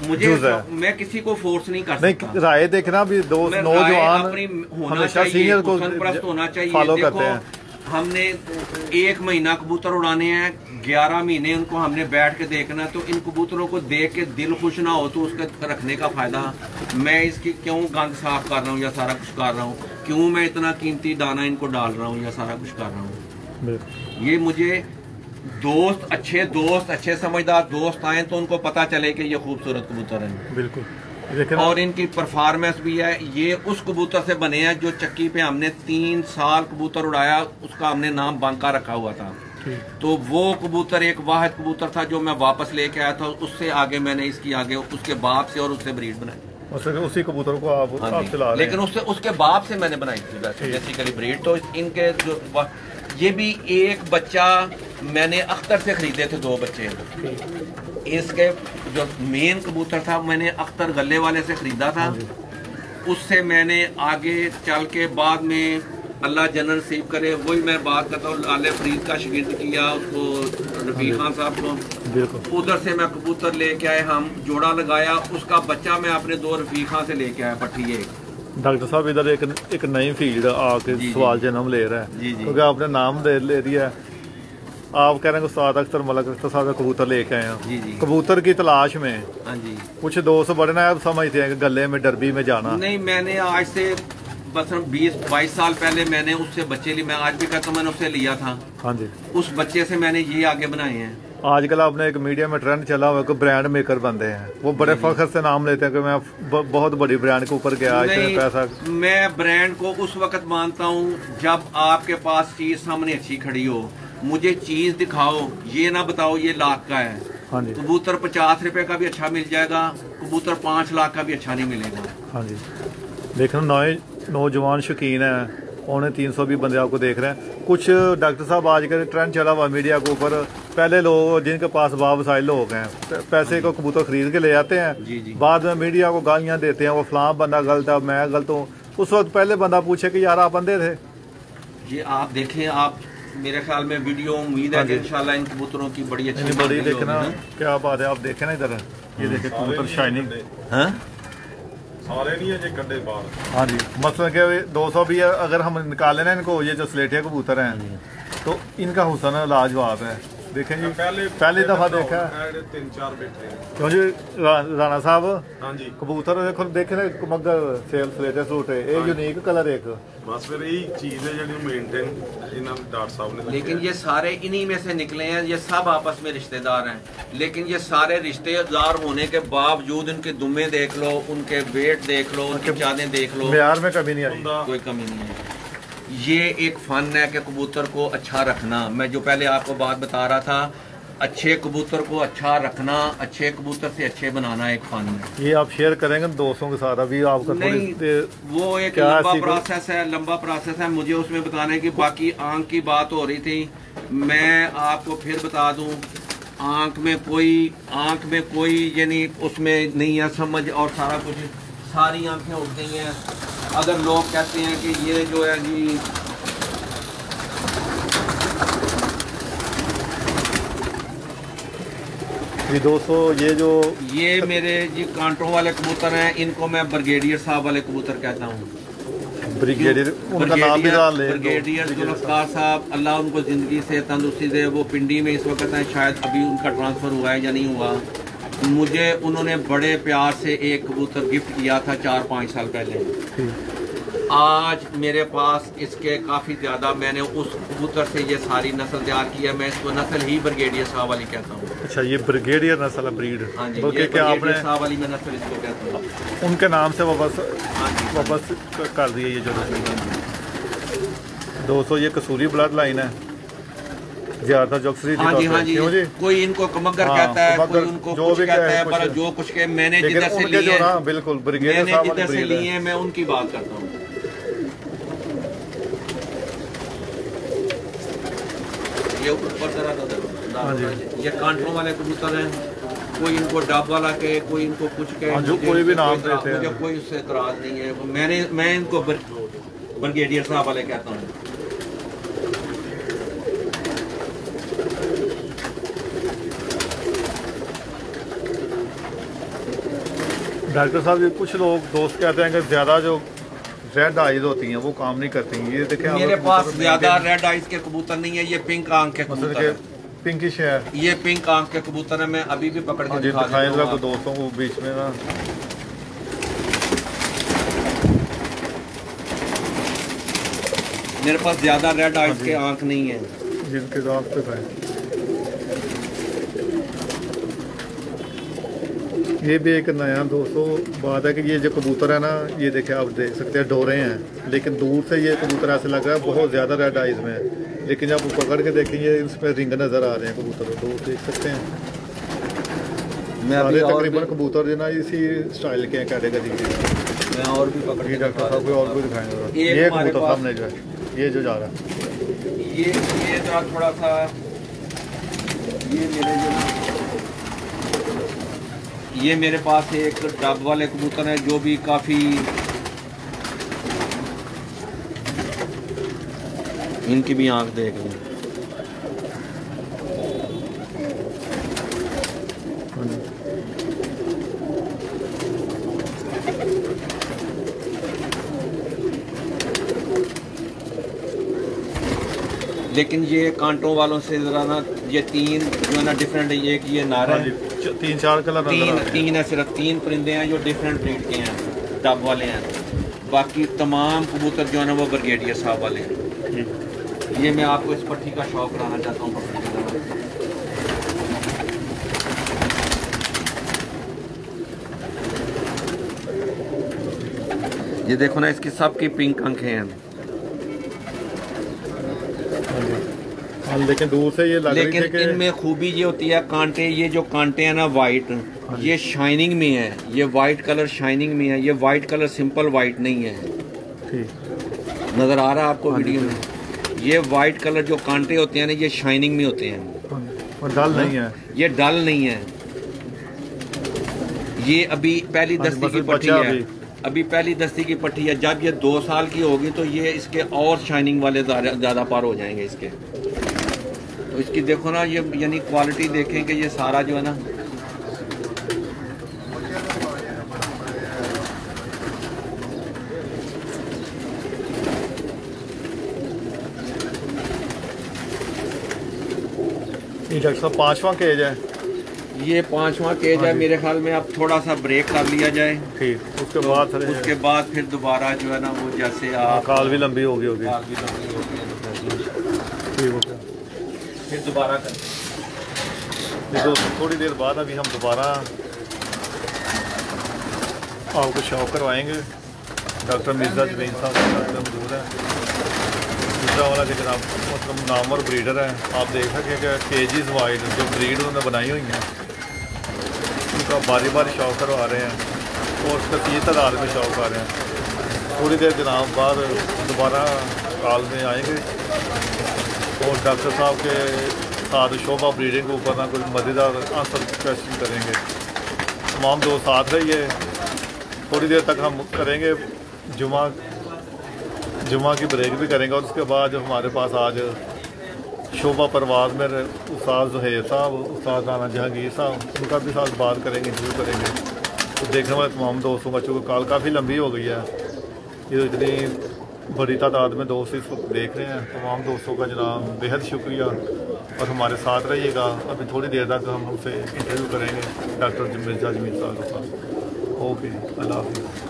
मुझे मैं किसी को फोर्स नहीं कर सकता। नहीं, राय देखना भी दोस्त नौजवान हमेशा सीनियर को फॉलो करते हैं। हमने 1 महीना कबूतर उड़ाने हैं, 11 महीने उनको हमने बैठ के देखना। तो इन कबूतरों को देख के दिल खुश ना हो तो उसका रखने का फायदा। मैं इसकी क्यों गंद साफ कर रहा हूँ या सारा कुछ कर रहा हूँ, क्यों मैं इतना कीमती दाना इनको डाल रहा हूँ या सारा कुछ कर रहा हूँ। ये मुझे दोस्त अच्छे समझदार दोस्त आए तो उनको पता चले कि ये खूबसूरत कबूतर है। बिल्कुल, और इनकी परफॉर्मेंस भी है। ये उस कबूतर से बने हैं जो चक्की पे हमने 3 साल कबूतर उड़ाया, उसका हमने नाम बांका रखा हुआ था। तो वो कबूतर एक वाहिद कबूतर था जो मैं वापस लेके आया था। उससे आगे मैंने इसकी आगे उसके बाप से और उससे ब्रीड बनाई। उसी कबूतर को आप चला रहे हैं। लेकिन उसके बाप से मैंने बनाई थी बेसिकली ब्रीड। तो इनके जो ये भी एक बच्चा मैंने अख्तर से खरीदे थे, 2 बच्चे। इसके जो मेन कबूतर था मैंने अख्तर गले वाले से खरीदा था। उससे मैंने आगे चल के बाद में अल्लाह जन्नत नसीब करे, वही मैं बात करता हूँ, लाले फरीद का शिगिर्द किया उसको, रफीक खान साहब को। उधर से मैं कबूतर लेके आए, हम जोड़ा लगाया, उसका बच्चा मैं अपने 2 रफीक खान से लेके आया पट्टी एक। डॉक्टर साहब इधर एक नई फील्ड आके सवाल जन्म ले रहा है, क्योंकि आपने नाम ले दिया है। आप कह रहे हैं उस्ताद अख्तर मलक अख्तर साहब का कबूतर लेके आए जी हैं जी। कबूतर की तलाश में हाँ जी। कुछ दोस्त बड़े ना आप समझते हैं कि गले में डरबी में जाना। नहीं, मैंने आज से बस 20-22 साल पहले मैंने उससे बच्चे लिए। मैं आज भी कहता हूँ मैंने उससे लिया था। हाँ जी। उस बच्चे से मैंने ये आगे बनाए हैं। आजकल आपने एक मीडिया में ट्रेंड चला हुआ है कि ब्रांड मेकर बनते हैं, वो बड़े फख्र से नाम लेते हैं कि मैं बहुत बड़ी ब्रांड के ऊपर गया, इतने पैसा। मैं ब्रांड को उस वक्त मानता हूँ जब आपके पास चीज सामने अच्छी खड़ी हो। मुझे चीज दिखाओ, ये ना बताओ ये लाख का है। हाँ जी। कबूतर 50 रुपए का भी अच्छा मिल जाएगा, कबूतर 5 लाख का भी अच्छा नहीं मिलेगा। हाँ जी। देखना नौजवान शौकीन है, 350 भी बंदे आपको देख रहे हैं। कुछ डॉक्टर साहब आजकल ट्रेंड चला हुआ मीडिया के ऊपर, पहले लोग जिनके पास बावसाइल लोग हैं पैसे को कबूतर खरीद के ले आते हैं। जी जी। बाद में मीडिया को गालियां देते हैं, वो फलां बंदा गलत है, मैं गलत हूँ। उस वक्त पहले बंदा पूछे कि यार आप बंदे थे। ये आप देखें, आप मेरे ख्याल में वीडियो उम्मीद है कि इंशाल्लाह इन कबूतरों की बड़ी अच्छी बड़ी देखना क्या बात है। आप देखें ना इधर, ये देखें कबूतर शाइनिंग है, सारे नहीं है जे कड्डे बाहर। हाँ जी। मतलब कि 200 भी अगर हम निकाले ना इनको, ये जो स्लेटिया कबूतर हैं तो इनका हुस्न लाजवाब है। देखें जी, पहली दफा देखा 3-4 बैठे क्यों जी राणा साहब। हाँ जी। कबूतर देखो देखे ना मगर सेल स्लेटे सूट है, एक यूनिक कलर एक। बस फिर यही चीज है जो मेंटेन इन्होंने डॉक्टर साहब ने। लेकिन ये सारे इन्हीं में से निकले हैं, ये सब आपस में रिश्तेदार हैं। लेकिन ये सारे रिश्तेदार होने के बावजूद इनके दुम्मे देख लो, उनके वेट देख लो, उनकी चाँदें देख लो, म्यार में कमी नहीं आई, कोई कमी नहीं है। ये एक फन है कि कबूतर को अच्छा रखना। मैं जो पहले आपको बात बता रहा था, अच्छे कबूतर को अच्छा रखना, अच्छे कबूतर से अच्छे बनाना एक फन है। ये आप शेयर करेंगे दोस्तों के साथ अभी आपका नहीं, वो एक लंबा प्रोसेस है, लंबा प्रोसेस है। मुझे उसमें बताने की, बाकी आंख की बात हो रही थी, मैं आपको फिर बता दूं, आंख में कोई यानी उसमें नहीं है समझ, और सारा कुछ, सारी आंखें उठ गई हैं। अगर लोग कहते हैं कि ये जो है जी दोस्तों, ये मेरे जी कांटों वाले कबूतर हैं, इनको मैं ब्रिगेडियर साहब वाले कबूतर कहता हूँ। ब्रिगेडियर, उनका नाम भी डाल ले। ब्रिगेडियर जुल्फकार साहब, अल्लाह उनको जिंदगी से तंदुरुस्ती दे। वो पिंडी में इस वक्त हैं, शायद अभी उनका ट्रांसफर हुआ है या नहीं हुआ। मुझे उन्होंने बड़े प्यार से एक कबूतर गिफ्ट किया था 4-5 साल पहले। आज मेरे पास इसके काफ़ी ज़्यादा, मैंने उस कबूतर से ये सारी नस्ल तैयार की है। मैं इसको नस्ल ही ब्रिगेडियर साहब वाली कहता हूँ। अच्छा, ये ब्रिगेडियर नस्ल है, ब्रीड। हाँ जी, बल्कि क्या आपने साहब वाली मैं नस्ल इसको कहता हूँ, उनके नाम से वापस कर दिए ये जो दोस्तों। ये कसूरी ब्लड लाइन है, ज्यादा जोक्सरी। हाँ जी, हाँ जी। कोई इनको कमगर कहता है, कोई उनको कुछ कहता है, पर जो कुछ के मैंने जिधर से लिए, बिल्कुल ब्रिगेडियर मैंने जिधर से लिए, मैं उनकी बात करता हूँ। ये ऊपर तरह ये कांटों वाले कबूतर हैं, कोई इनको डब वाला के, कोई इनको कुछ के, जो कोई भी नाम देते हैं, मुझे कोई उससे एतराज नहीं है। मैं इनको ब्रिगेडियर साहब वाले कहता हूँ। डॉक्टर साहब, ये कुछ लोग दोस्त कहते हैं कि ज्यादा जो रेड आइज होती हैं वो काम नहीं करती। ये देखें, मेरे पास ज्यादा रेड आइज के कबूतर नहीं है, ये पिंक आंख के कबूतर है। पिंकिश है, ये पिंक आंख के कबूतर है। मैं अभी भी पकड़ के दिखाएगा तो दोस्तों को बीच में ना। मेरे पास ज्यादा रेड आइज के आंख नहीं है, जिनके आंख पे है। ये भी एक नया दोस्तों बात है कि ये जो कबूतर है ना, ये देखे आप देख सकते हैं डोरे हैं, लेकिन दूर से ये कबूतर ऐसे लग रहा है बहुत ज़्यादा रेड आइज में है। लेकिन जब पकड़ के देखेंगे इसमें रिंग नज़र आ रहे हैं कबूतर, तो देख सकते हैं। सारे तकरीबन कबूतर जो ना इसी स्टाइल के हैं, कैटेगरी के। मैं और भी पकड़ के डॉक्टर साहब को और भी दिखाएंगे। ये कबूतर सामने जो है, ये जो जा रहा है, ये थोड़ा सा, ये मेरे पास एक डब वाले कबूतर हैं जो भी काफ़ी, इनकी भी आंख देख लें। लेकिन ये कांटों वालों से ज़रा ना, ये 3 जो है ना डिफरेंट, एक ये नारा है, 3-4 कलर तीन है, सिर्फ 3 परिंदे हैं जो डिफरेंट ब्रीड के हैं, डब वाले हैं। बाकी तमाम कबूतर जो है ना वो ब्रिगेडियर साहब वाले हैं। ये मैं आपको इस पट्टी का शौक कराना चाहता हूँ। ये देखो ना, इसकी सबकी पिंक आंखें हैं, लेकिन दूर से ये लग रही लेकिन थी कि इनमें खूबी ये होती है, कांटे, ये जो कांटे हैं ना वाइट, ये शाइनिंग में है, ये वाइट कलर शाइनिंग में है, ये वाइट कलर सिंपल वाइट नहीं है। ठीक नजर आ रहा है आपको वीडियो में? ये वाइट कलर जो कांटे होते हैं ना, ये शाइनिंग में होते हैं, और डल नहीं है, ये डल नहीं है। ये अभी पहली दस्ती की पट्टी है, अभी पहली दस्ती की पट्टी है। जब ये 2 साल की होगी तो ये इसके और शाइनिंग वाले ज़्यादा पार हो जाएंगे इसके। तो इसकी देखो ना, ये यानी क्वालिटी देखें कि ये सारा जो है ना, डॉक्टर साहब 5वां केज है, ये 5वां केज है। मेरे ख्याल में अब थोड़ा सा ब्रेक कर लिया जाए, ठीक। उसके बाद फिर दोबारा जो है ना वो जैसे आप काल भी लंबी होगी काल भी लंबी होगी तो ठीक हो गया। फिर दोबारा कर। दोस्तों थोड़ी देर बाद अभी हम दोबारा आपको शौक करवाएंगे। डॉक्टर मिर्ज़ा जमीन साहब मौजूद है, दूसरा वाला के जनाब मतलब नाम और ब्रीडर है। आप देख सकें कि केजीज वाइड जो ब्रीड उन्होंने बनाई हुई हैं उनका बारी बारी शौक करवा रहे हैं और कसीर तादाद में शौक आ रहे हैं। थोड़ी देर जनाब बाद दोबारा कॉल में आएंगे और डॉक्टर साहब के साथ शोभा ब्रीडिंग के ऊपर ना कोई मज़ेदार आंसर क्वेश्चन करेंगे। तमाम दोस्त साथ रहिए, थोड़ी देर तक हम करेंगे जुमा की ब्रेक भी करेंगे और उसके बाद हमारे पास आज शोभा परवाज़ में उस्ताद ज़ुहैर साहब, उस्ताद राना जहांगीर साहब, उनका भी साथ बात करेंगे, इंटरव्यू करेंगे। तो देखने वाले तमाम दोस्तों का चूँकि कॉल काफ़ी लंबी हो गई है, ये इतनी बड़ी तादाद में दोस्त इस वक्त देख रहे हैं, तमाम दोस्तों का जनाब बेहद शुक्रिया और हमारे साथ रहिएगा। अभी थोड़ी देर तक हम उनसे इंटरव्यू करेंगे डॉक्टर मिर्ज़ा जमीन साहब के साथ। ओके, अल्लाह हाफ़िज़।